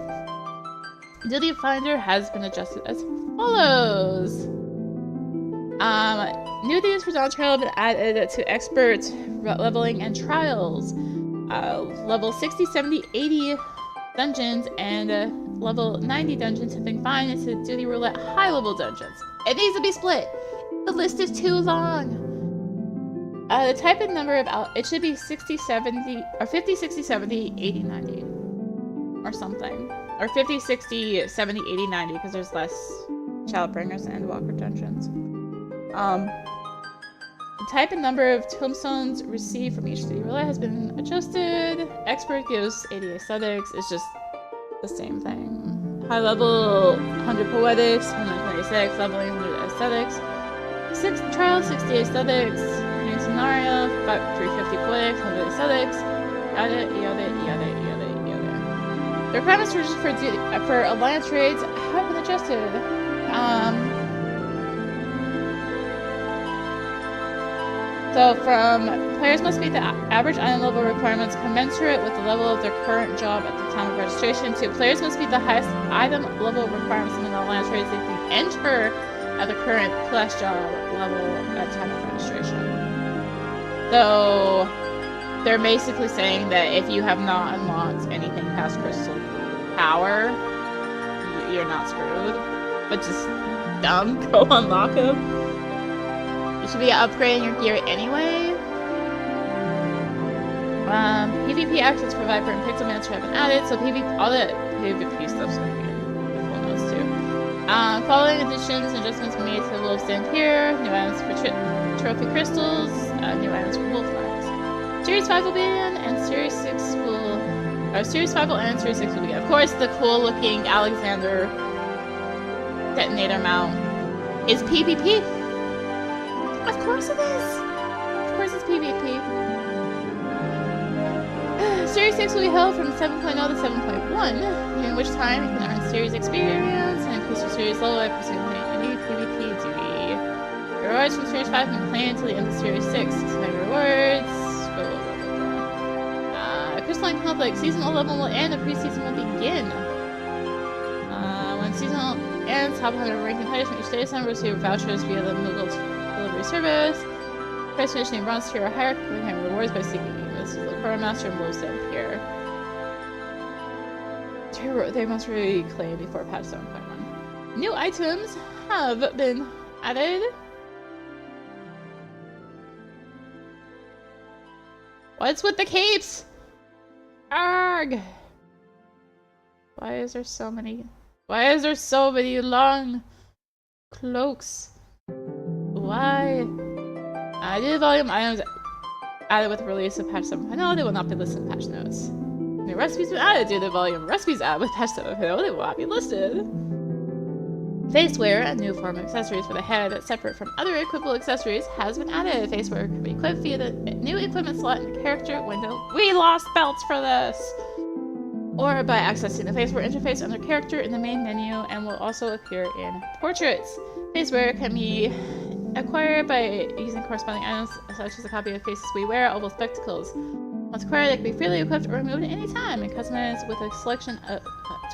Duty Finder has been adjusted as follows. New duties for Dawntrail have been added to expert leveling and trials. Level 60, 70, 80 dungeons and level 90 dungeons have been combined into duty roulette high level dungeons. It needs to be split. The list is too long. The type and number of it should be 60, 70, or 50, 60, 70, 80, 90. Or something. Or 50, 60, 70, 80, 90, because there's less Shadowbringers and Endwalker dungeons. The type and number of tombstones received from each duty roulette has been adjusted. Expert gives 80 aesthetics. It's just the same thing. High level, 100 poetics, 126 leveling, 100 aesthetics. 6 trials, 60 aesthetics. New scenario, 350 poetics, 100 aesthetics. Yada, yada, yada, yada, yada. The requirements for alliance raids have been adjusted. So players must meet the average item level requirements commensurate with the level of their current job at the time of registration. 2. Players must meet the highest item level requirements in all line of trades they can enter at the current class job level at time of registration. So they're basically saying that if you have not unlocked anything past Crystal Power, you're not screwed. But just dumb, go unlock them. You should be upgrading your gear anyway. PvP actions provide for pixel management have been added, so all the PvP stuff's gonna be in full notes too. Following additions and adjustments made to the Wolf Stand here, new items for trophy crystals, new items for wolf flags. Series 5 will be in, and Series 6 will... Series 5 will end, Series 6 will begin. Of course, the cool-looking Alexander detonator mount is PvP. Of course it is! Of course it's PvP. Series 6 will be held from 7.0 to 7.1, during which time you can earn series experience and increase your series level by pursuing any PvP duty. Rewards from Series 5 can be claimed until the end of Series 6. Select rewards. Crystalline Conflict. Seasonal level will end and pre-season will begin. When seasonal ends, top 100 ranking players from each day will receive vouchers via the Moogle delivery service. Price finishing bronze tier or higher can claim rewards by seeking this is the Quartermaster and Wolves Stand here. They must reclaim before patch 7.1. New items have been added. What's with the capes? Arg! Why is there so many long cloaks? Why? Added volume items added with the release of patch 7.0, they will not be listed in patch notes. New recipes been added due to the volume recipes added with patch 7.0, they will not be listed. Face wear, a new form of accessories for the head that's separate from other equipable accessories, has been added. Face wear can be equipped via the new equipment slot in the character window. We lost belts for this! Or by accessing the face wear interface under character in the main menu and will also appear in portraits. Face wear can be acquired by using corresponding items such as a copy of Faces We Wear, oval spectacles. Once acquired, they can be freely equipped or removed at any time and customized with a selection of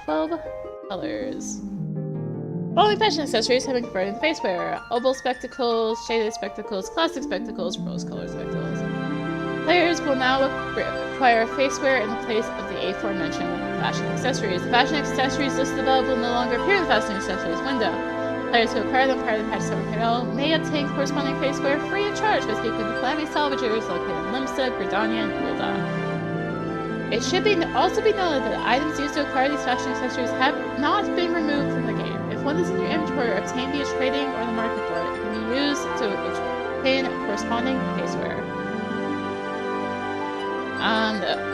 12 colors. Following fashion accessories have been converted into facewear. Oval spectacles, shaded spectacles, classic spectacles, rose-colored spectacles. Players will now acquire facewear in the place of the aforementioned fashion accessories. The fashion accessories listed above will no longer appear in the fashion accessories window. Players who acquire them prior to patch 7.0 may obtain corresponding facewear free of charge by speaking with the Calamity Salvagers located in Limstead, Gridania, and Ulda. It should also be noted that the items used to acquire these fashion accessories have not been removed from the game. If one is in your inventory or obtained via trading or the market for it, it can be used to obtain corresponding facewear.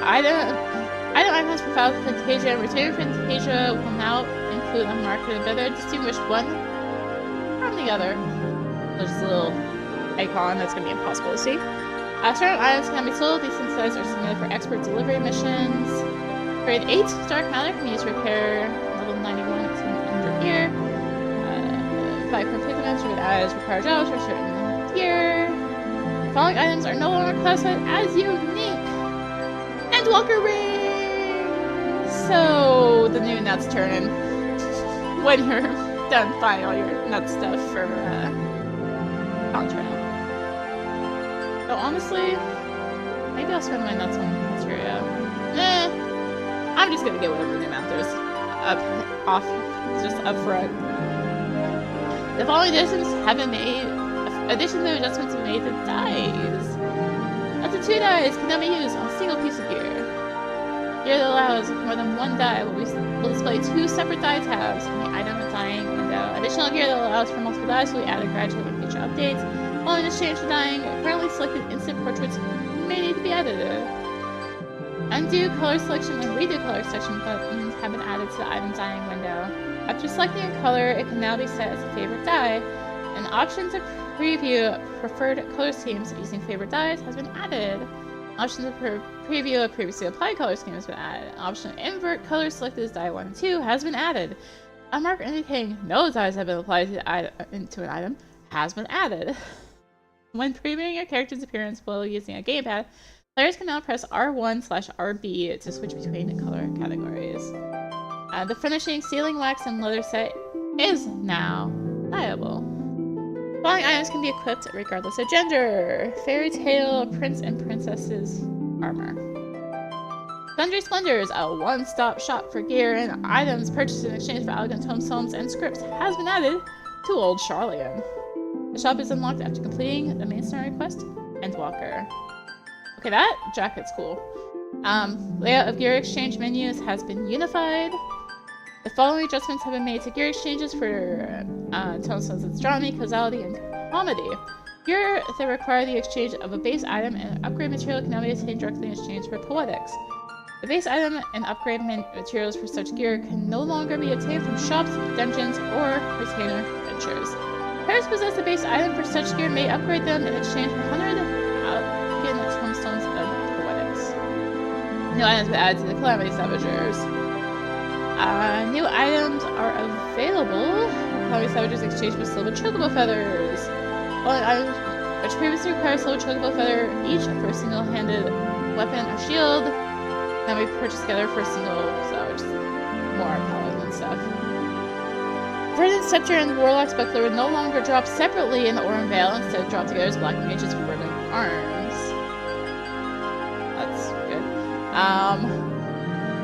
Item icons for Files of Fantasia and Returning Fantasia will now include a marker to better distinguish one from the other. There's a little icon that's going to be impossible to see. Certain items can be sold. These synthesizers are submitted for expert delivery missions. Grade 8 Dark Matter can be used to repair level 91 under here. 5 complete events are as require jobs for a certain tier. The following items are no longer classified as unique. Endwalker rings! So the new nuts turn when you're done buying all your nut stuff for Dawntrail. So honestly, maybe I'll spend my nuts on materia. I'm just gonna get whatever the amount there's up front. The following additions have been made. Additions and adjustments have been made to dies. Up to 2 dies can now be used on a single piece of gear. Gear that allows more than 1 die will display 2 separate die tabs in the item dying window. Additional gear that allows for multiple dies will be added gradually in future updates. Following this change to dying, currently selected instant portraits may need to be edited. Undo color selection and redo color selection buttons have been added to the item dying window. After selecting a color, it can now be set as a favorite dye. An option to preview preferred color schemes using favorite dyes has been added. An option to preview a previously applied color scheme has been added. An option to invert colors selected as dye 1 and 2 has been added. A marker indicating no dyes have been applied to an item has been added. When previewing your character's appearance while using a gamepad, players can now press R1/RB to switch between color categories. The finishing sealing wax and leather set is now viable. Following items can be equipped regardless of gender. Fairy Tale Prince and Princess's armor. Sundry Splendors, a one-stop shop for gear and items purchased in exchange for elegant tombstones and scripts, has been added to Old Charlian. The shop is unlocked after completing the main story quest, Endwalker. Okay, that jacket's cool. Layout of gear exchange menus has been unified. The following adjustments have been made to gear exchanges for tombstones of astronomy, causality, and comedy. Gear that require the exchange of a base item and upgrade material can now be obtained directly in exchange for poetics. The base item and upgrade materials for such gear can no longer be obtained from shops, dungeons, or retainer ventures. Players who possess the base item for such gear may upgrade them in exchange for 100 tombstones of poetics. New items were added to the Calamity Salvagers. New items are available. Calamity Salvagers exchange with silver chocobo feathers. Following items which previously required silver chocobo feather each for a single-handed weapon or shield. Then we purchase together for a single salvage. More paladin and stuff. Verdant Scepter and Warlock's Buckler would no longer drop separately in the Aurum Vale, instead drop together as Black Mages for Verdant Arms. That's good.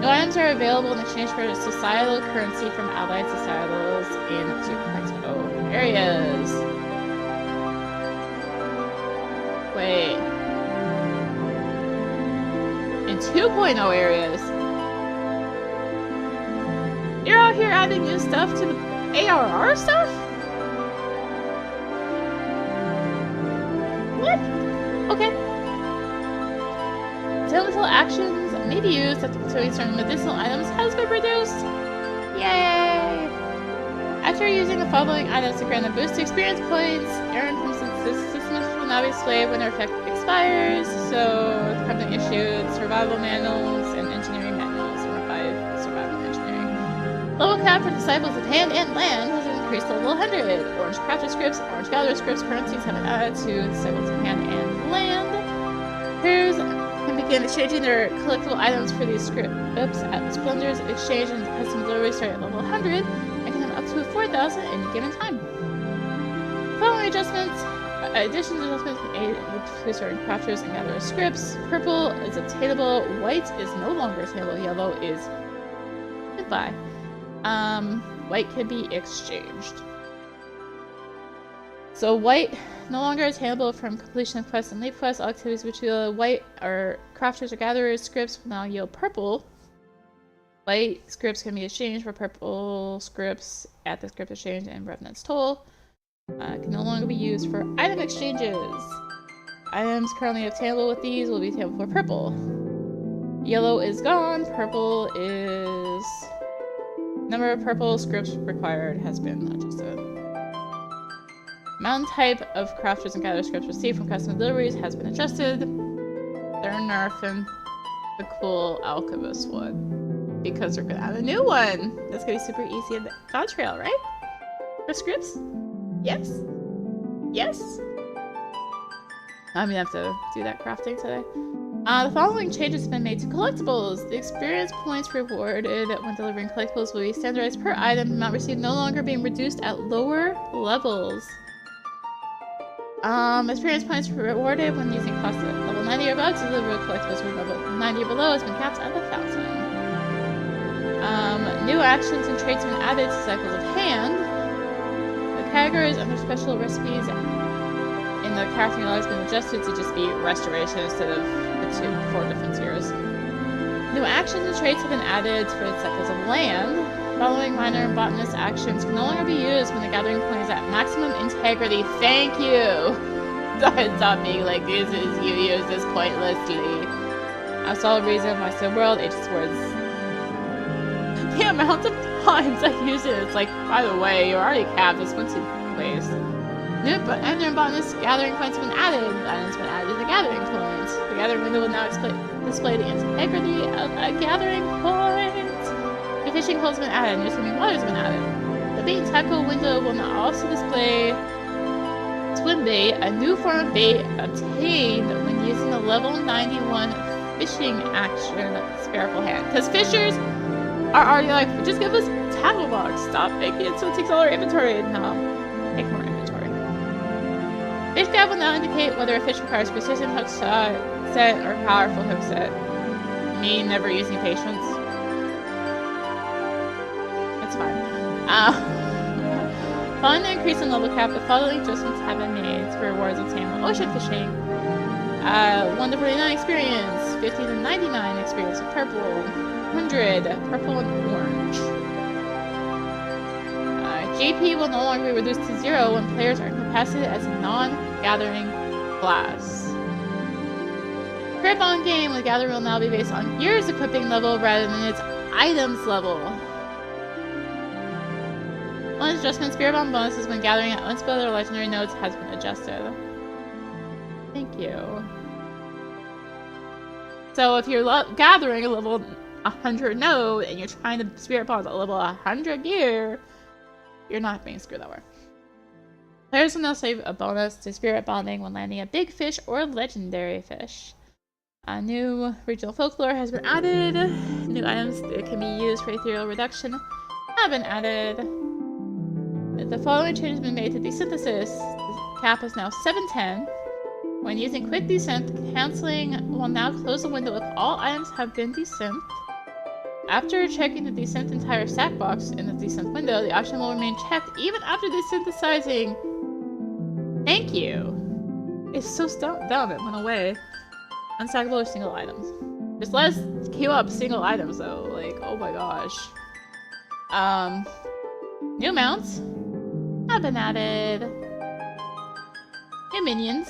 No items are available in exchange for societal currency from allied societals in 2.0 areas. Wait. In 2.0 areas? You're out here adding new stuff to the ARR stuff? What? Okay. Elemental actions may be used after consuming certain medicinal items has been reduced. Yay! After using the following items to grant a boost to experience points, earned from systems will now be displayed when their effect expires. So, the company issued survival manuals and engineering manuals, and 5 survival and engineering. Level cap for Disciples of Hand and Land has increased to level 100. Orange Crafter scripts, Orange Gatherer scripts, currencies have been added to Disciples of Hand and Land. Players can begin exchanging their collectible items for these scripts at Splendors. Exchange and custom delivery start at level 100 and can have up to 4,000 at any given time. Following adjustments, additions and adjustments made to certain crafters and gatherer scripts. Purple is attainable, white is no longer attainable, yellow is goodbye. White can be exchanged. So white no longer attainable from completion of quests and leap quests. All activities which yield white or crafters or gatherers scripts will now yield purple. White scripts can be exchanged for purple scripts at the script exchange and Revenant's Toll. Can no longer be used for item exchanges. Items currently obtainable with these will be attainable for purple. Yellow is gone. Purple is... Number of purple scripts required has been adjusted. Amount type of crafters and gather scripts received from custom deliveries has been adjusted. They're nerfing the cool alchemist one because they're gonna add a new one. That's gonna be super easy in the Dawntrail, right? For scripts? Yes. Yes. I'm gonna have to do that crafting today. The following changes have been made to collectibles. The experience points rewarded when delivering collectibles will be standardized per item, amount received no longer being reduced at lower levels. Experience points rewarded when using cost at level 90 or above to deliver collectibles from level 90 or below has been capped at 1,000. New actions and traits have been added to Cycles of Hand. The categories under special recipes in the crafting log has been adjusted to just be restoration instead of the 4 different tiers. New actions and traits have been added for the Cycles of Land. Following minor botanist actions can no longer be used when the gathering point is at maximum integrity. Thank you! Stop being like, you use this pointlessly. I saw a reason why Still World Ages Words. The amount of times I've used it, it's like, by the way, you already capped this one to waste. New botanist gathering points have been added. Items have been added to the gathering point. The gathering window will now display the integrity of a gathering point. New fishing holes have been added. New swimming waters have been added. The bait and tackle window will now also display Swim bait, a new form of bait obtained when using the level 91 fishing action spherical hand. Because fishers are already like, just give us tackle box. Stop making it so it takes all our inventory. No, take more inventory. Fish grab will now indicate whether a fish requires persistent hook set or powerful hook set. Me never using patience. It's fine. Following the increase in level cap, the following adjustments have been made for rewards obtained while ocean fishing. 1 to 49 experience, 50 to 99 experience with purple, 100 purple and orange. JP will no longer be reduced to 0 when players are incapacitated as a non-gathering class. Spirit Bond game with Gather will now be based on Gear's equipping level rather than its items level. One adjustment, Spirit Bond bonuses when gathering at unspelled or legendary nodes has been adjusted. Thank you. So if you're gathering a level 100 node and you're trying to Spirit Bond a level 100 gear, you're not being screwed that way. Players will now save a bonus to Spirit Bonding when landing a big fish or legendary fish. A new regional folklore has been added. New items that can be used for ethereal reduction have been added. The following changes have been made to desynthesis. The cap is now 710. When using quick descent, canceling will now close the window if all items have been descent. After checking the descent entire stack box in the descent window, the option will remain checked even after desynthesizing. Thank you. It's so dumb, it went away. Unstackable or single items. Just let us queue up single items though, like, oh my gosh. New mounts have been added. New minions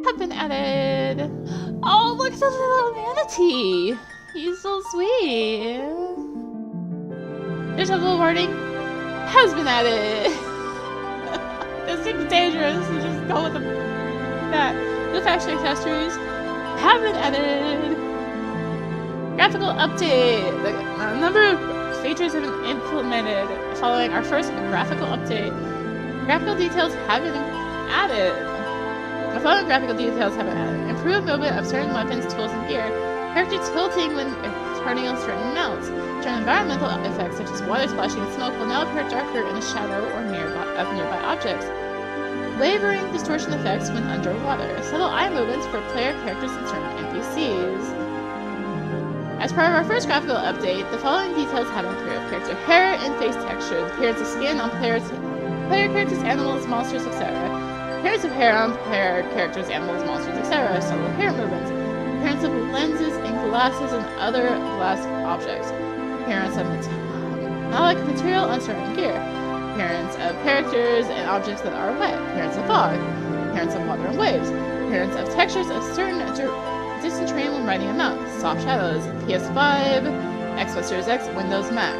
have been added. Oh, look at the little manatee! He's so sweet. There's a little warning. Has been added. This seems dangerous, so just go with that. The fashion accessories have been added. Graphical update. The number of features have been implemented following our first graphical update. Graphical details have been added. The following graphical details have been added. Improved movement of certain weapons, tools, and gear. Character tilting when turning on certain mounts. Certain environmental effects such as water splashing and smoke will now appear darker in the shadow or nearby objects. Wavering distortion effects when underwater. Subtle eye movements for player characters and certain NPCs. As part of our first graphical update, the following details have been improved. Character hair and face texture, the appearance of skin on player characters, animals, monsters, etc. Appearance of hair on player characters, animals, monsters, etc. Subtle hair movements. Appearance of lenses and glasses and other glass objects. Appearance of metallic material on certain gear. Appearance of characters and objects that are wet. Appearance of fog. Appearance of water and waves. Appearance of textures of certain distant terrain when riding a mount. Soft shadows. PS5, Xbox Series X, Windows, Mac.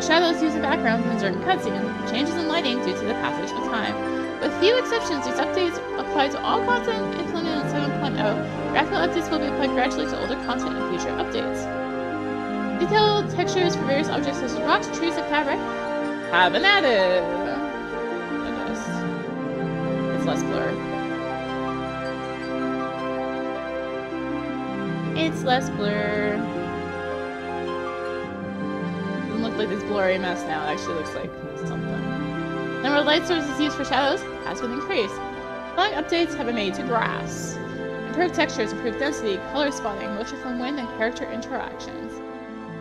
Shadows used in backgrounds in certain cutscenes. Changes in lighting due to the passage of time. With few exceptions, these updates apply to all content implemented in 7.0. Graphical updates will be applied gradually to older content in future updates. Detailed textures for various objects such as rocks, trees, and fabric have been added. It's less blur. It's less blur. Doesn't look like this blurry mess now. It actually looks like something. Number of light sources used for shadows has been increased. Following updates have been made to grass. Improved textures, improved density, color spotting, motion from wind, and character interactions.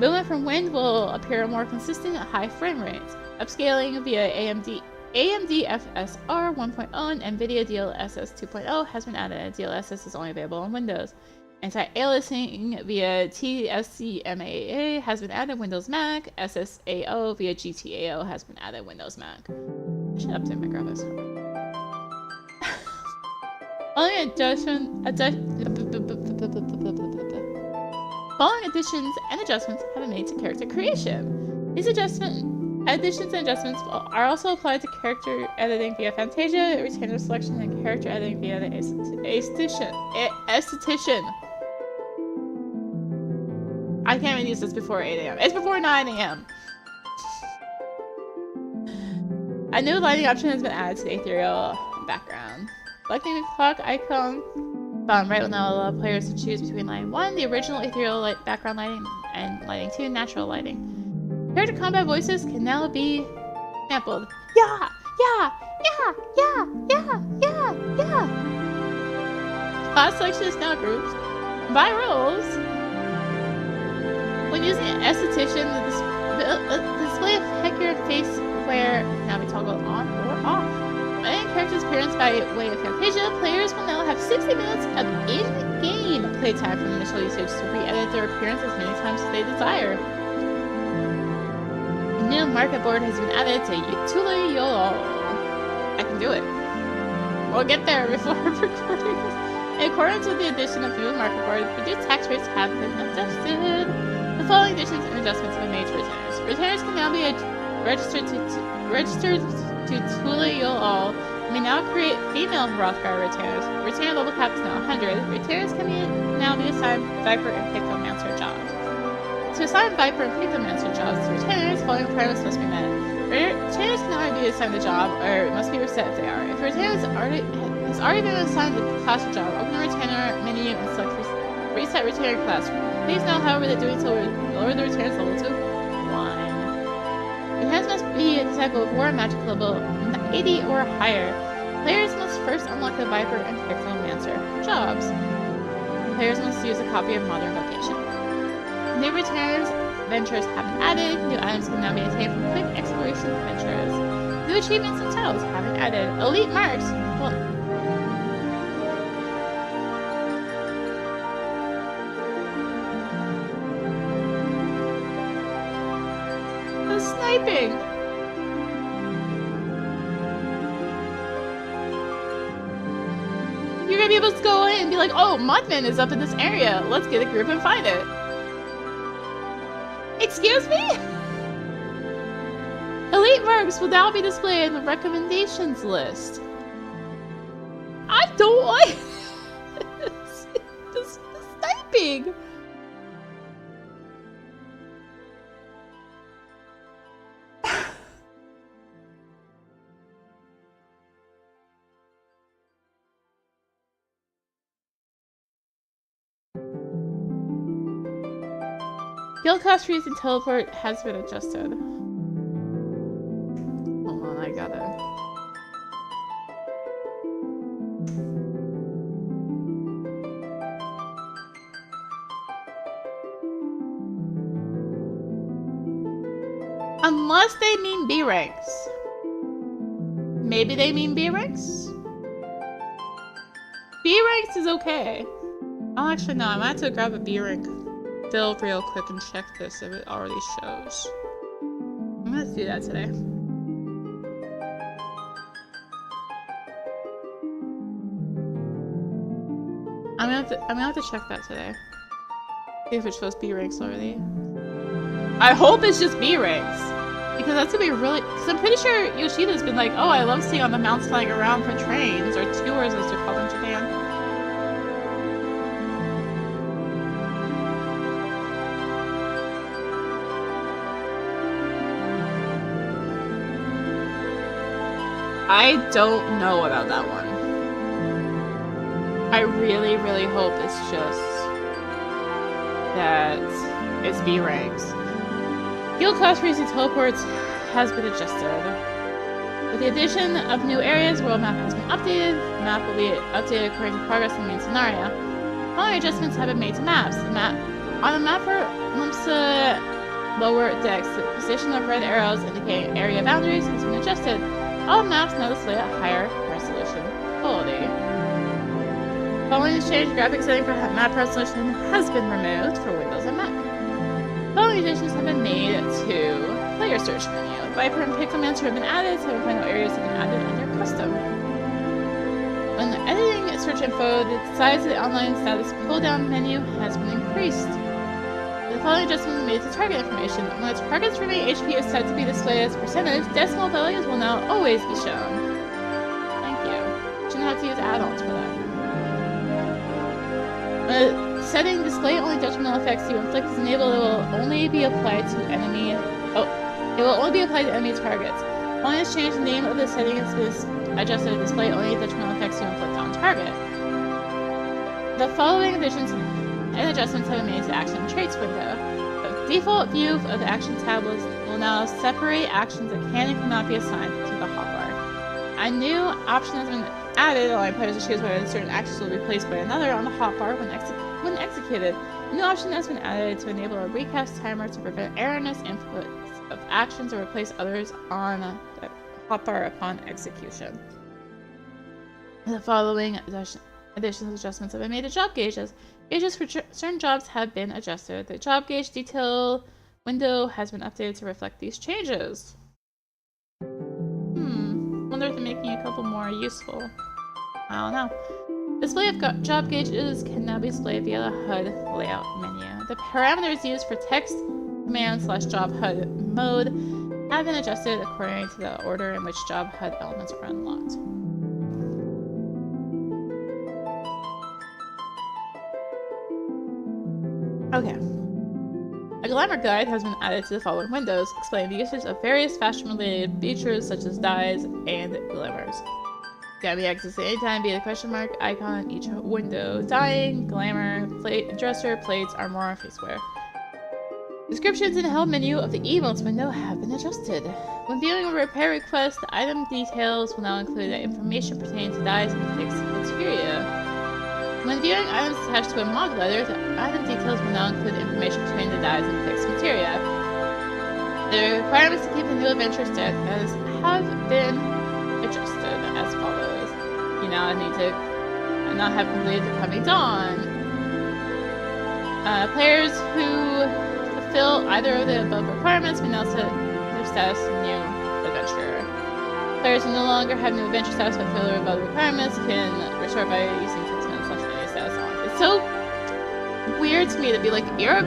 Movement from wind will appear more consistent at high frame rates. Upscaling via AMD FSR 1.0 and NVIDIA DLSS 2.0 has been added. DLSS is only available on Windows. Anti-aliasing via TSCMAA has been added Windows Mac. SSAO via GTAO has been added Windows Mac. I should update my graphics card. Following additions and adjustments have been made to character creation. These additions and adjustments are also applied to character editing via Fantasia, retainer selection, and character editing via the esthetician. I can't even use this before 8 AM. It's before 9 AM. A new lighting option has been added to the ethereal background. Selecting the clock icon found right will now allow players to choose between lighting 1, the original ethereal background lighting, and lighting 2, natural lighting. Character combat voices can now be sampled. Yeah! Yeah! Yeah! Yeah! Yeah! Yeah! Yeah! Class selection is now grouped by roles. When using Esthetician, the display of headgear and face wear can now be toggled on or off. By character's appearance by way of Camtasia, players will now have 60 minutes of in-game playtime from initial usage to re-edit their appearance as many times as they desire. A new market board has been added to Tutorial. I can do it. We'll get there before recording. In accordance with the addition of new market board, reduced tax rates have been adjusted. The following additions and adjustments have been made to retainers. Retainers can now be registered to Tutorial and may now create female Hrothgar retainers. Retainer level cap is now 100. Retainers can now be assigned Viper and Pictomancer jobs. To assign Viper and Pictomancer jobs to retainers, following requirements must be met. Retainers can either be assigned a job or must be reset if they are. If a retainer has already been assigned the class or job, open the retainer menu and select reset retainer class. Please note, however, that doing so will lower the retainer's level to 1. Retainers must be a type of war magic level 80 or higher. Players must first unlock the Viper and Pictomancer jobs. Players must use a copy of Modern Vocation. New retainers ventures have been added. New items can now be attained from quick exploration adventures. New achievements and titles have been added. Elite marks. Well, the sniping. You're gonna be able to go in and be like, oh, Mudman is up in this area. Let's get a group and find it. Excuse me? Elite marks will now be displayed in the recommendations list. I don't like this sniping. Guild cost for using teleport has been adjusted. Hold on, I gotta... Unless they mean B ranks. Maybe they mean B ranks? B ranks is okay. Oh, actually no, I might have to grab a B rank build real quick and check this if it already shows. I'm gonna do that today. I'm gonna have to check that today. See if it shows B ranks already. I hope it's just B ranks. Because that's gonna be really, because I'm pretty sure Yoshida's been like, oh, I love seeing on the mounts flying around for trains, or tours as they're called in Japan. I don't know about that one. I really, really hope it's just that it's B ranks. Guild cost for using teleports has been adjusted. With the addition of new areas, world map has been updated. The map will be updated according to progress in the main scenario. Following adjustments have been made to maps. On the map for Lumpsa lower decks, the position of red arrows indicating area boundaries has been adjusted. All maps now display a higher resolution quality. Following this change, graphics setting for map resolution has been removed for Windows and Mac. Following additions have been made to player search menu. Viper and Pictomancer have been added, 7.0 areas have been added under custom. When editing search info, the size of the online status pull-down menu has been increased. The following adjustment is made to target information. When a target's remaining HP is set to be displayed as percentage, decimal values will now always be shown. Thank you. Shouldn't have to use add-ons for that. Setting display only detrimental effects you inflict is enabled. It will only be applied to enemy. Oh, it will only be applied to enemy targets. Only has changed the name of the setting is adjusted to display only detrimental effects to inflict on target. The following additions and adjustments have been made to the Action Traits window. The default view of the Action tab will now separate actions that can and cannot be assigned to the hotbar. A new option has been added, allowing players to choose whether certain actions will be replaced by another on the hotbar when executed. A new option has been added to enable a recast timer to prevent erroneous inputs of actions or replace others on the hotbar upon execution. The following additions adjustments have been made to job gauges. Gauges for certain jobs have been adjusted. The job gauge detail window has been updated to reflect these changes. Wonder if they're making a couple more useful. I don't know. Display of job gauges can now be displayed via the HUD layout menu. The parameters used for text command/job HUD mode have been adjusted according to the order in which job HUD elements are unlocked. Okay. A glamour guide has been added to the following windows, explaining the usage of various fashion-related features such as dyes and glamours. Can be accessed at any time via the question mark icon on each window. Dyeing, glamour, dresser, plates, armor, faceware. Descriptions in the help menu of the emotes window have been adjusted. When viewing a repair request, the item details will now include the information pertaining to dyes and fixed materia. When viewing items attached to a mod letter, the item details will now include information between the dyes and fixed materia. The requirements to keep the new adventure status have been adjusted as follows. You now need to not have completed the coming dawn. Players who fulfill either of the above requirements may now set their status to new adventure. Players who no longer have new adventure status but fulfill the above requirements can restart by using It's so weird to me to be like, you're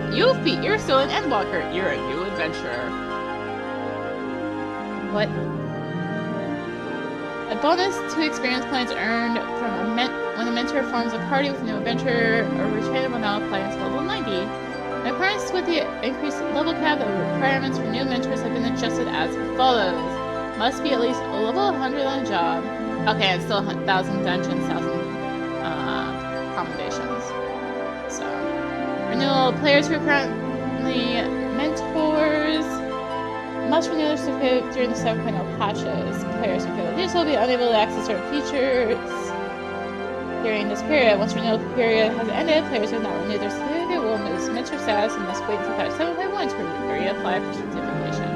still an Endwalker. You're a new adventurer. What? A bonus to experience points earned from when a mentor forms a party with a new adventurer or retrainer will now apply until level 90. In accordance with the increased level cap, the requirements for new mentors have been adjusted as follows. Must be at least a level 100 on the job. Okay, and still 1,000 dungeons, 1,000 accommodations. So, renewal players who are currently mentors must renew their certificate during the 7.0 patches. Players who fail to do so will be unable to access certain features during this period. Once renewal period has ended, players who have not renewed their certificate will lose mentor status and must wait until patch 7.1 to reapply for certification.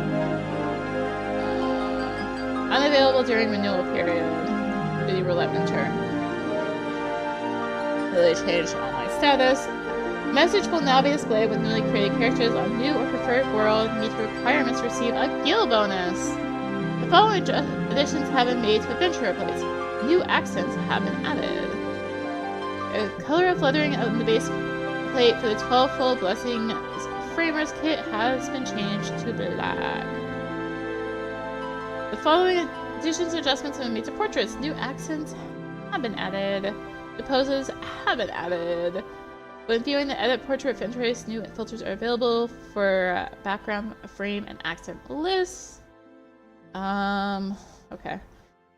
Unavailable during renewal period. The roulette mentor. Newly changed online status. Message will now be displayed with newly created characters on new or preferred world. Meet requirements to receive a guild bonus. The following additions have been made to adventurer plates. New accents have been added. The color of lettering on the base plate for the 12-fold blessing framers kit has been changed to black. The following additions and adjustments have been made to portraits. New accents have been added. The poses have been added. When viewing the edit portrait of interest, new filters are available for background, frame, and accent lists. Okay.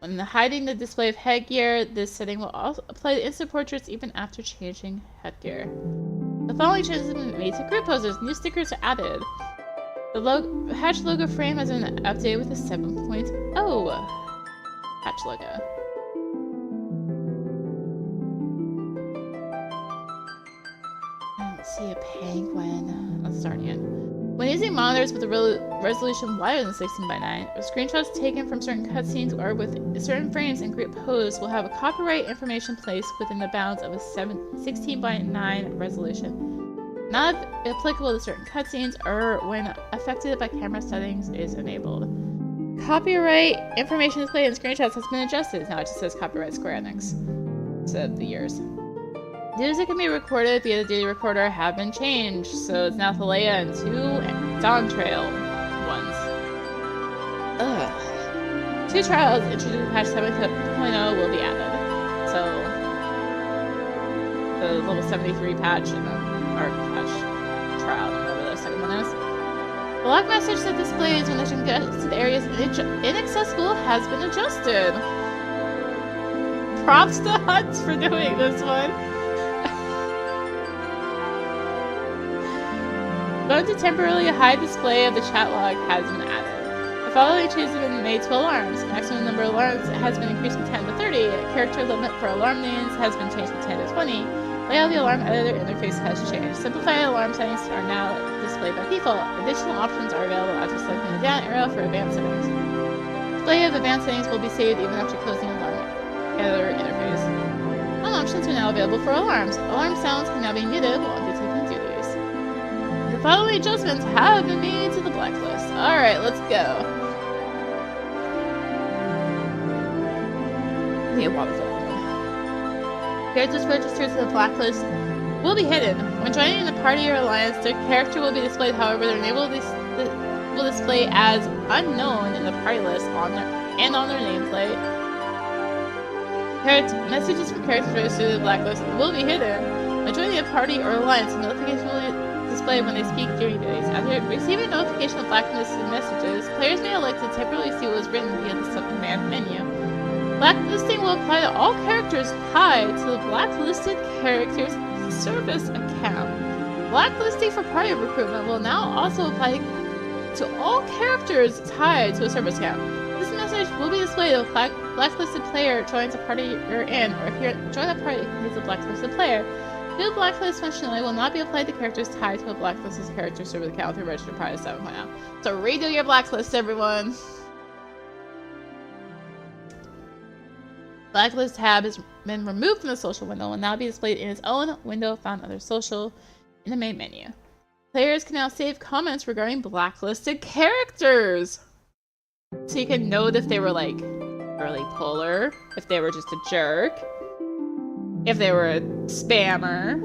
When hiding the display of headgear, this setting will also apply to instant portraits even after changing headgear. The following changes have been made to group poses. New stickers are added. The patch logo frame has been updated with a 7.0 patch logo. See a penguin. Let's start again. When using monitors with a resolution wider than 16:9, screenshots taken from certain cutscenes or with certain frames in group pose will have a copyright information placed within the bounds of a 16:9 resolution. Not applicable to certain cutscenes or when affected by camera settings is enabled. Copyright information displayed in screenshots has been adjusted. Now it just says copyright Square Enix instead of the years. Duties that can be recorded via the duty recorder have been changed, so it's now Thalea and 2 Dawntrail ones. 2 trials introduced in patch 7.0 will be added. So, the level 73 patch and the patch trial, whatever the second one is. The lock message that displays when the congested area is inaccessible has been adjusted. Props to Huts for doing this one. Going to temporarily hide display of the chat log has been added. The following changes have been made to alarms. Maximum number of alarms has been increased from 10 to 30. Character limit for alarm names has been changed from 10 to 20. Layout of the alarm editor interface has changed. Simplified alarm settings are now displayed by default. Additional options are available after selecting the down arrow for advanced settings. Display of advanced settings will be saved even after closing the alarm editor interface. All options are now available for alarms. Alarm sounds can now be muted while undertaking duties. The following adjustments have been made to the blacklist. Alright, let's go. We have one. Characters registered to the blacklist will be hidden. When joining the party or alliance, their character will be displayed. However, their name will display as unknown in the party list on their nameplate. Messages from characters registered to the blacklist will be hidden. When joining a party or alliance, a notification will be displayed when they speak during duties. After receiving a notification of blacklisted messages, players may elect to temporarily see what was written via the sub-command menu. Blacklisting will apply to all characters tied to the blacklisted character's service account. Blacklisting for party recruitment will now also apply to all characters tied to a service account. This message will be displayed if a blacklisted player joins a party you're in, or if you join a party who is a blacklisted player. New blacklist functionality will not be applied to characters tied to a blacklisted character service account through registered prior to 7.0. So redo your blacklist, everyone! Blacklist tab has been removed from the social window and will now be displayed in its own window found under social in the main menu. Players can now save comments regarding blacklisted characters. So you can note if they were like early puller, if they were just a jerk, if they were a spammer.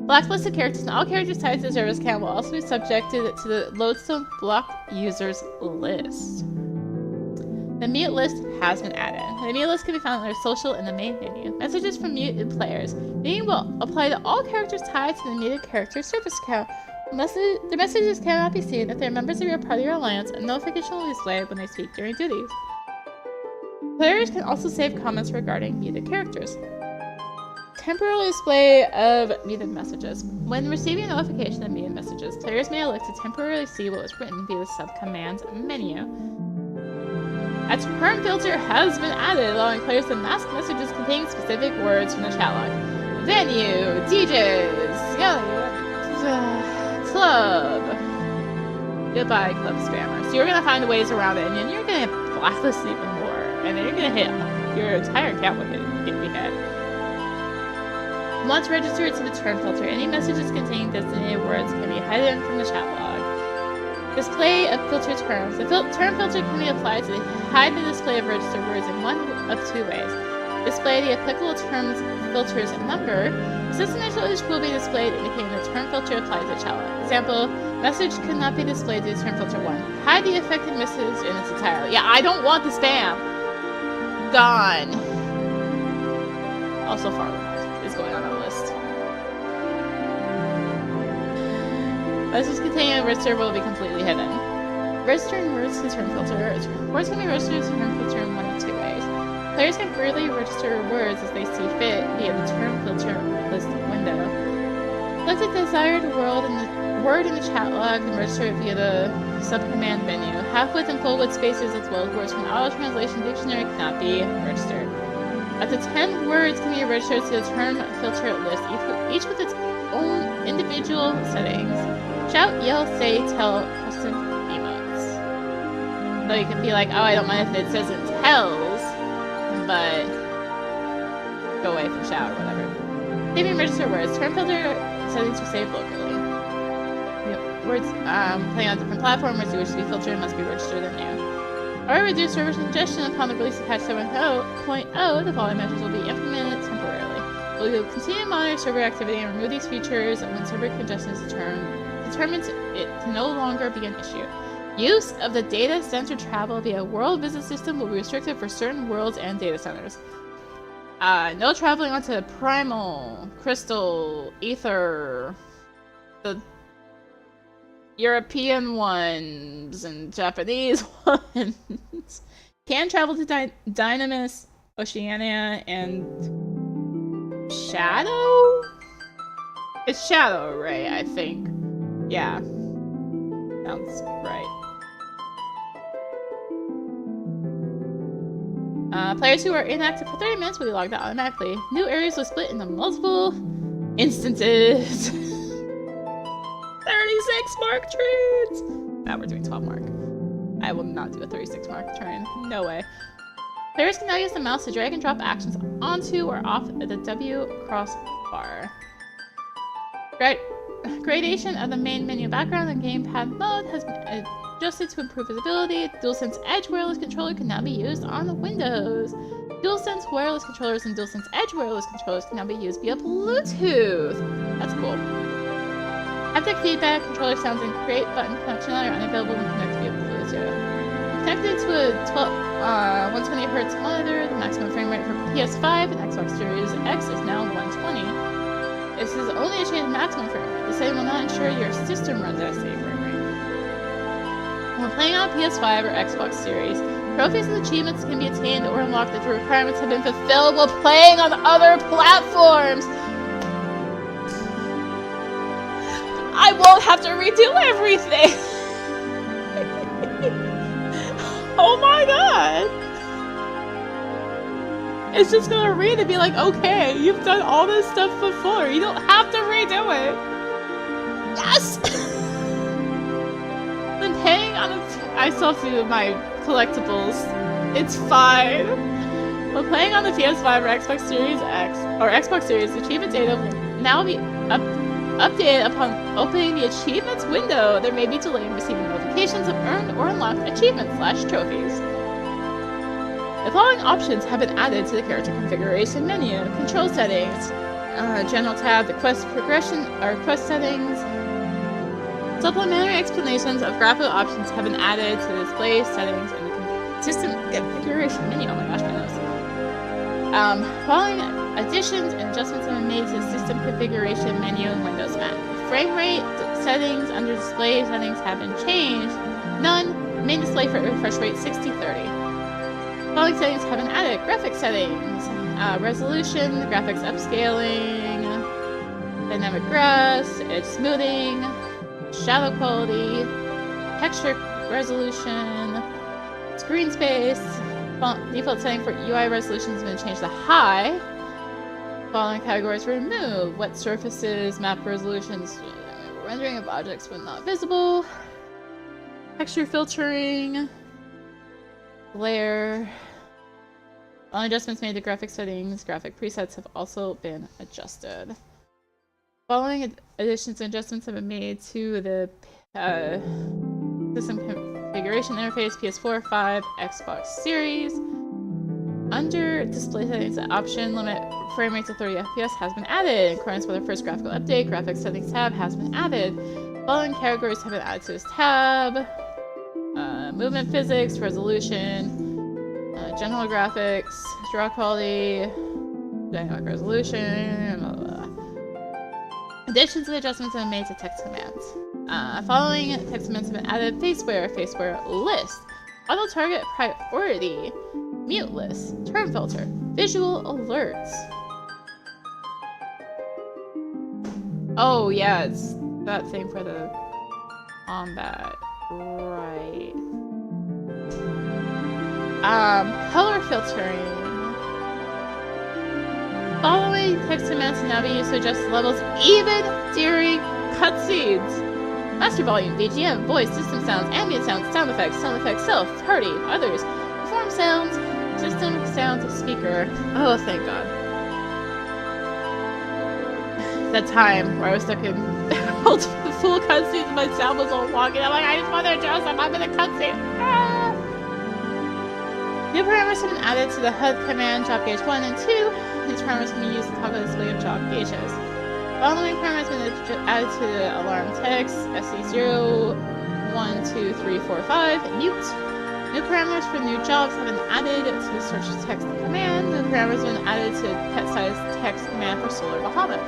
Blacklisted characters and all characters tied to the service account will also be subjected to the Lodestone blocked users list. The mute list has been added. The mute list can be found under social in the main menu. Messages from muted players. Muting will apply to all characters tied to the muted character service account. The messages cannot be seen if they are members of your party or alliance, and notification will be displayed when they speak during duties. Players can also save comments regarding muted characters. Temporary display of muted messages. When receiving a notification of muted messages, players may elect to temporarily see what was written via the sub-commands menu. A term filter has been added, allowing players to mask messages containing specific words from the chat log. Venue, DJs, club. Goodbye, club spammer. So you're gonna find ways around it, and then you're gonna blacklist even more, and then you're gonna hit your entire account with it if you had. Once registered to the term filter, any messages containing designated words can be hidden from the chat log. Display of filter terms. The term filter can be applied to hide the display of registered words in one of two ways. Display the applicable terms filter's number. The system message will be displayed indicating the term filter applies to chat log. Example, message could not be displayed due to term filter 1. Hide the affected message in its entirety. Yeah, I don't want the spam! Gone. Also farm is going on our list. Messages containing a register will be completely hidden. Registering words to term filter. Words can be registered to term filter in one of two ways. Players can freely register words as they see fit via the term filter list window. Select the desired word in the chat log and register it via the sub-command menu. Half-width and full-width spaces as well as words from auto-translation dictionary cannot be registered. Up to 10 words can be registered to the term filter list, each with its own individual settings. Shout, yell, say, tell, custom emotes. So you can be like, oh, I don't mind if it says it tells, but go away from shout or whatever. Saving register words. Term filter settings are saved locally. Words playing on different platforms you wish to be filtered must be registered anew. However, due to server congestion upon the release of patch 7.0, the following measures will be implemented temporarily. We will continue to monitor server activity and remove these features when server congestion is determines it to no longer be an issue. Use of the data center travel via world visit system will be restricted for certain worlds and data centers. No traveling onto Primal, Crystal, Ether, the European ones and Japanese ones. Can travel to Dynamis, Oceania, and Shadow? It's Shadow, right? I think. Yeah. Sounds right. Players who are inactive for 30 minutes will be logged out automatically. New areas will split into multiple instances. 36 mark trains! Now we're doing 12 mark. I will not do a 36 mark train. No way. Players can now use the mouse to drag and drop actions onto or off the W crossbar. Gradation of the main menu background and gamepad mode has been adjusted to improve visibility. DualSense Edge wireless controller can now be used on Windows. DualSense wireless controllers and DualSense Edge wireless controllers can now be used via Bluetooth. That's cool. Haptic feedback, controller sounds, and create button functionality are unavailable when connected via Bluetooth. Connected to a 120Hz monitor, the maximum frame rate for PS5 and Xbox Series X is now 120. This is only a change in maximum frame rate. The setting will not ensure your system runs at a safe frame rate. When playing on PS5 or Xbox Series, trophies and achievements can be attained or unlocked if the requirements have been fulfilled while playing on other platforms. I won't have to redo everything! Oh my god! It's just gonna read and be like, okay, you've done all this stuff before, you don't have to redo it! Yes! When paying on I still have to do my collectibles. It's fine. When playing on the PS5 or Xbox Series X, or Xbox Series, achievement data will now be updated upon opening the achievements window. There may be delay in receiving notifications of earned or unlocked achievements/trophies. The following options have been added to the character configuration menu. Control settings, general tab, the quest progression or quest settings. Supplementary explanations of graphical options have been added to the display settings in the system configuration menu. Oh my gosh, my nose. Following additions and adjustments have been made to the system configuration menu in Windows Mac. Frame rate settings under display settings have been changed. None. Main display for refresh rate 60/30. Following settings have been added. Graphics settings. Resolution, graphics upscaling, dynamic grass, edge smoothing, shadow quality, texture resolution, screen space. Default setting for UI resolution has been changed to high. Following categories removed. Wet surfaces, map resolutions, rendering of objects when not visible, texture filtering, glare. All adjustments made to graphic settings, graphic presets have also been adjusted. Following additions and adjustments have been made to the system configuration interface, PS4, 5, Xbox Series. Under display settings, the option limit frame rate to 30 FPS has been added. In accordance with our first graphical update, graphics settings tab has been added. Following categories have been added to this tab. Movement physics, resolution, general graphics, draw quality, dynamic resolution, blah, blah, blah. Additions and adjustments have been made to text commands. Following text commands have been added: faceware list, auto target priority, mute list, term filter, visual alerts. Oh yeah, it's that thing for the combat, right? Color filtering. Following text commands can now be used to adjust levels even during cutscenes. Master volume, BGM, voice, system sounds, ambient sounds, sound effects, self, party, others, perform sounds, system sounds, speaker. Oh, thank God. That time where I was stuck in multiple full cutscenes and my sound was all wonky. I'm like, I just want to adjust them. I'm in a cutscene. Ah! New parameters have been added to the HUD command drop gauge 1 and 2. These parameters can be used to toggle the display of drop gauges. Following parameters have been added to the alarm text, SE0, 1, 2, 3, 4, 5, and mute. New parameters for new jobs have been added to the search text command. New parameters have been added to pet size text command for Solar Bahamut.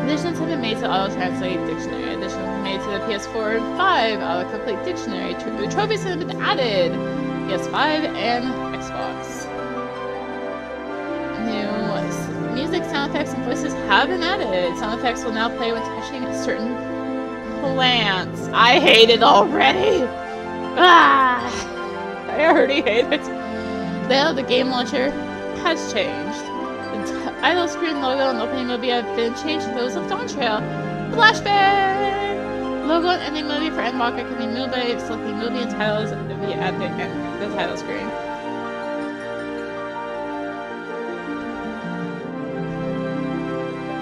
Additions have been made to auto-translate dictionary. Additions have been made to the PS4 and 5 auto-complete dictionary. New trophies have been added. PS5 and Xbox. New music, sound effects, and voices have been added. Sound effects will now play when touching certain plants. I hate it already. Ah, I already hate it. Layout of the game launcher has changed. The title screen logo and opening movie have been changed to those of Dawntrail. Flashbang! Logo and ending movie for Endwalker can be moved by selecting movie and titles at the title screen.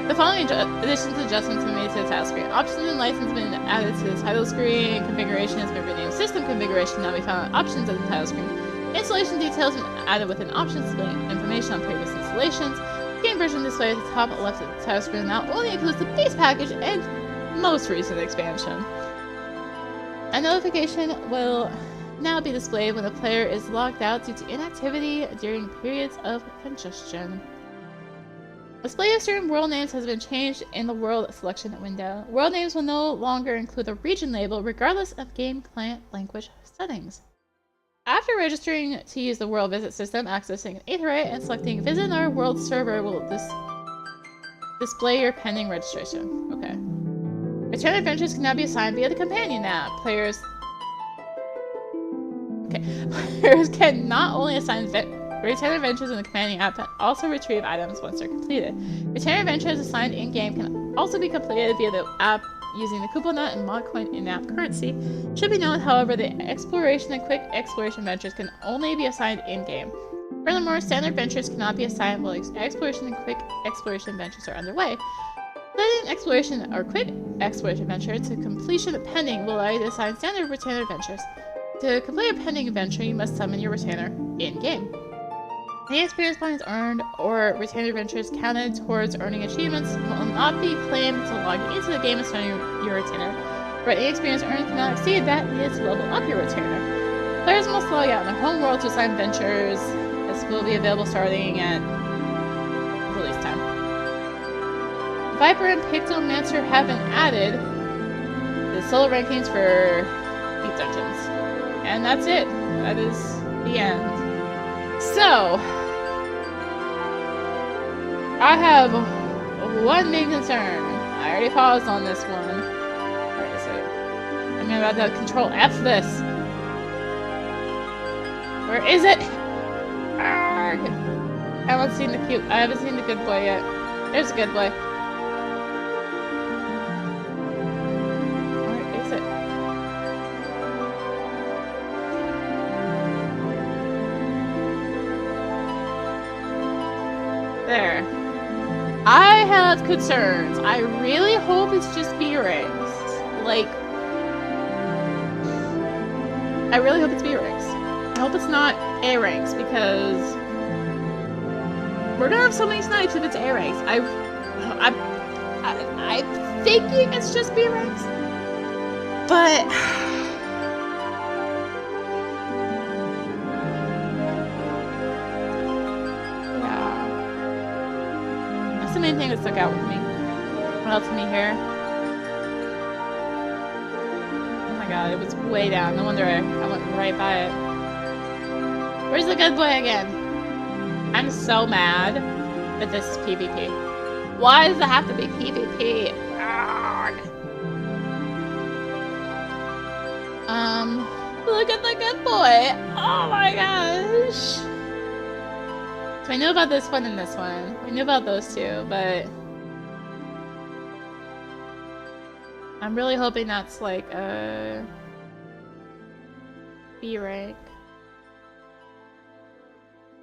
The following additions and adjustments have been made to the title screen. Options and license have been added to the title screen. Configuration has been renamed System Configuration. Now we found options at the title screen. Installation details have been added within options, displaying information on previous installations. Game version display at the top left of the title screen now only includes the base package and most recent expansion. A notification will now be displayed when the player is logged out due to inactivity during periods of congestion. Display of certain world names has been changed in the world selection window. World names will no longer include a region label regardless of game client language settings. After registering to use the world visit system, accessing an Aetheryte and selecting visit our world server will display your pending registration. Okay. Return adventures can now be assigned via the companion app. Players can not only assign return adventures in the companion app, but also retrieve items once they're completed. Return adventures assigned in-game can also be completed via the app using the coupon nut and mod coin in-app currency. Should be noted, however, the exploration and quick exploration adventures can only be assigned in-game. Furthermore, standard adventures cannot be assigned while exploration and quick exploration adventures are underway. Letting exploration or quick exploration adventure to completion pending will allow you to assign standard retainer adventures. To complete a pending adventure, you must summon your retainer in-game. Any experience points earned or retainer adventures counted towards earning achievements will not be claimed until logging into the game and starting your retainer. But any experience earned cannot exceed that needed to level up your retainer. Players must log out in their home world to assign adventures. This will be available starting at release time. Viper and Pictomancer have been added. The solo rankings for Deep Dungeons. And that's it. That is the end. So, I have one main concern. I already paused on this one. Where is it? I'm about to control F this. Where is it? Arrgh. I haven't seen the good boy yet. There's a good boy. Where is it? There. I have concerns. I really hope it's just B ranks. Like, I really hope it's B ranks. I hope it's not A ranks because we're gonna have so many snipes if it's A ranks. I'm thinking it's just B ranks, but the main thing that stuck out with me. What else can we hear? Oh my god, it was way down. No wonder I went right by it. Where's the good boy again? I'm so mad that this is PvP. Why does it have to be PvP? Arrgh. Look at the good boy! Oh my gosh! So I knew about this one and this one. I knew about those two, but I'm really hoping that's like a B rank.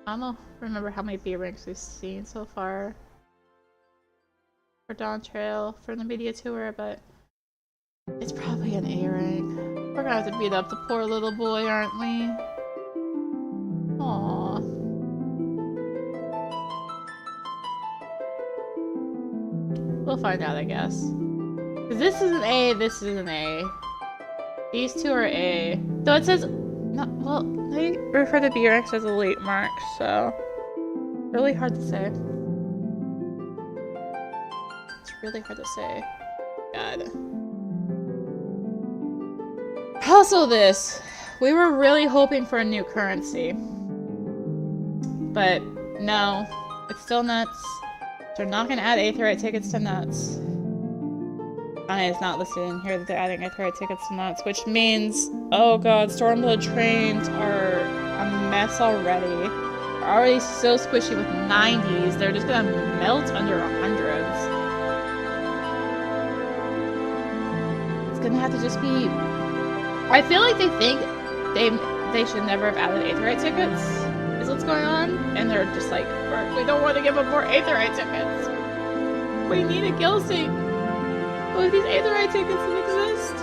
I don't remember how many B ranks we've seen so far for Dawntrail for the media tour, but it's probably an A rank. We're gonna have to beat up the poor little boy, aren't we? Aww. We'll find out, I guess. Because this is an A, this is an A. These two are A. Though it says... No, well, they refer to B ranks as elite marks, so... Really hard to say. It's really hard to say. God. Also this. We were really hoping for a new currency. But no. It's still nuts. They're not gonna add Aetheryte tickets to nuts. It's not listed in here that they're adding Aetheryte tickets to nuts, which means, oh god, Stormblood trains are a mess already. They're already so squishy with 90s, they're just gonna melt under 100s. It's gonna have to just be... I feel like they think they should never have added Aetheryte tickets, is what's going on, and they're just like, we don't want to give them more Aetheryte tickets. We need a kill sync. Well, these Aetheryte tickets that exist.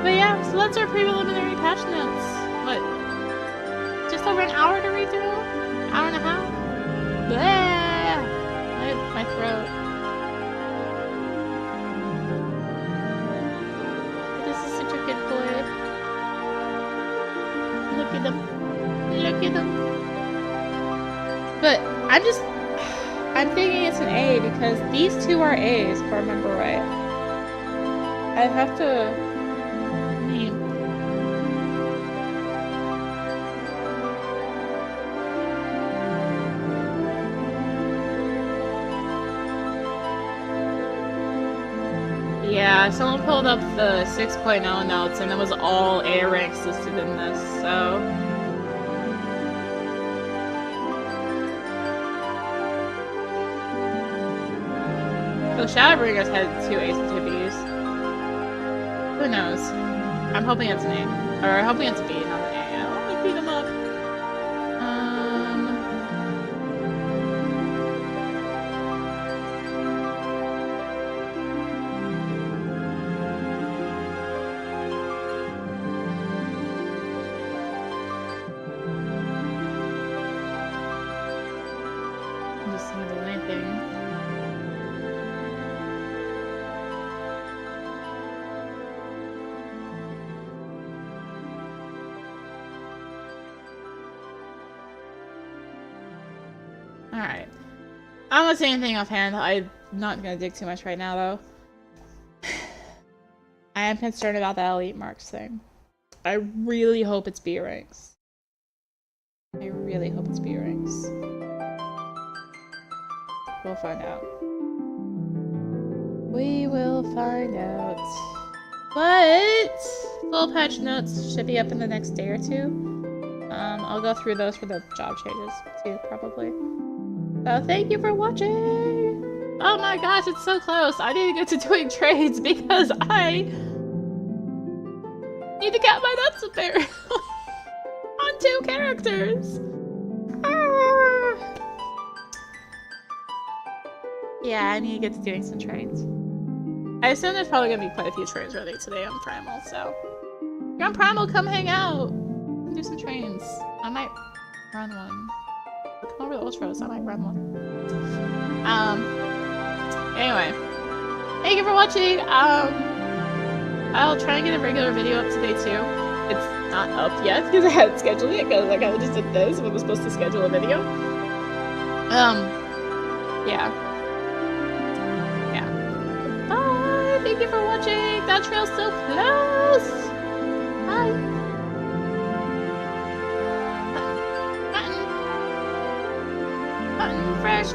But yeah, so that's our preliminary patch notes. What? Just over an hour to read through? An hour and a half? Blah! My throat. This is such a good boy. Look at them. Look at them. But I'm thinking it's an A because these two are A's, if I remember right. I have to... Yeah, someone pulled up the 6.0 notes and it was all A ranks listed in this, so... So Shadowbringers had 2 A's and 2 B's. Who knows? I'm hoping it's an A. Or I'm hoping it's a B, not an A. I don't want to beat them up. I'm just handling anything. Alright. I'm not saying anything offhand. I'm not gonna dig too much right now, though. I am concerned about that elite marks thing. I really hope it's B ranks. I really hope it's B ranks. We'll find out. We will find out. But full patch notes should be up in the next day or two. I'll go through those for the job changes too, probably. So thank you for watching! Oh my gosh, it's so close! I need to get to doing trades because I need to get my nuts apparently on 2 characters! Ah. Yeah, I need to get to doing some trains. I assume there's probably gonna be quite a few trains running today on Primal, so... If you're on Primal, come hang out! Do some trains. I might run one. Come over to Ultros, I might run one. Anyway. Thank you for watching! I'll try and get a regular video up today too. It's not up yet because I hadn't scheduled it because I kinda just did this when I was supposed to schedule a video. Yeah. Bye! Thank you for watching! Dawntrail's so close! Bye! Button fresh.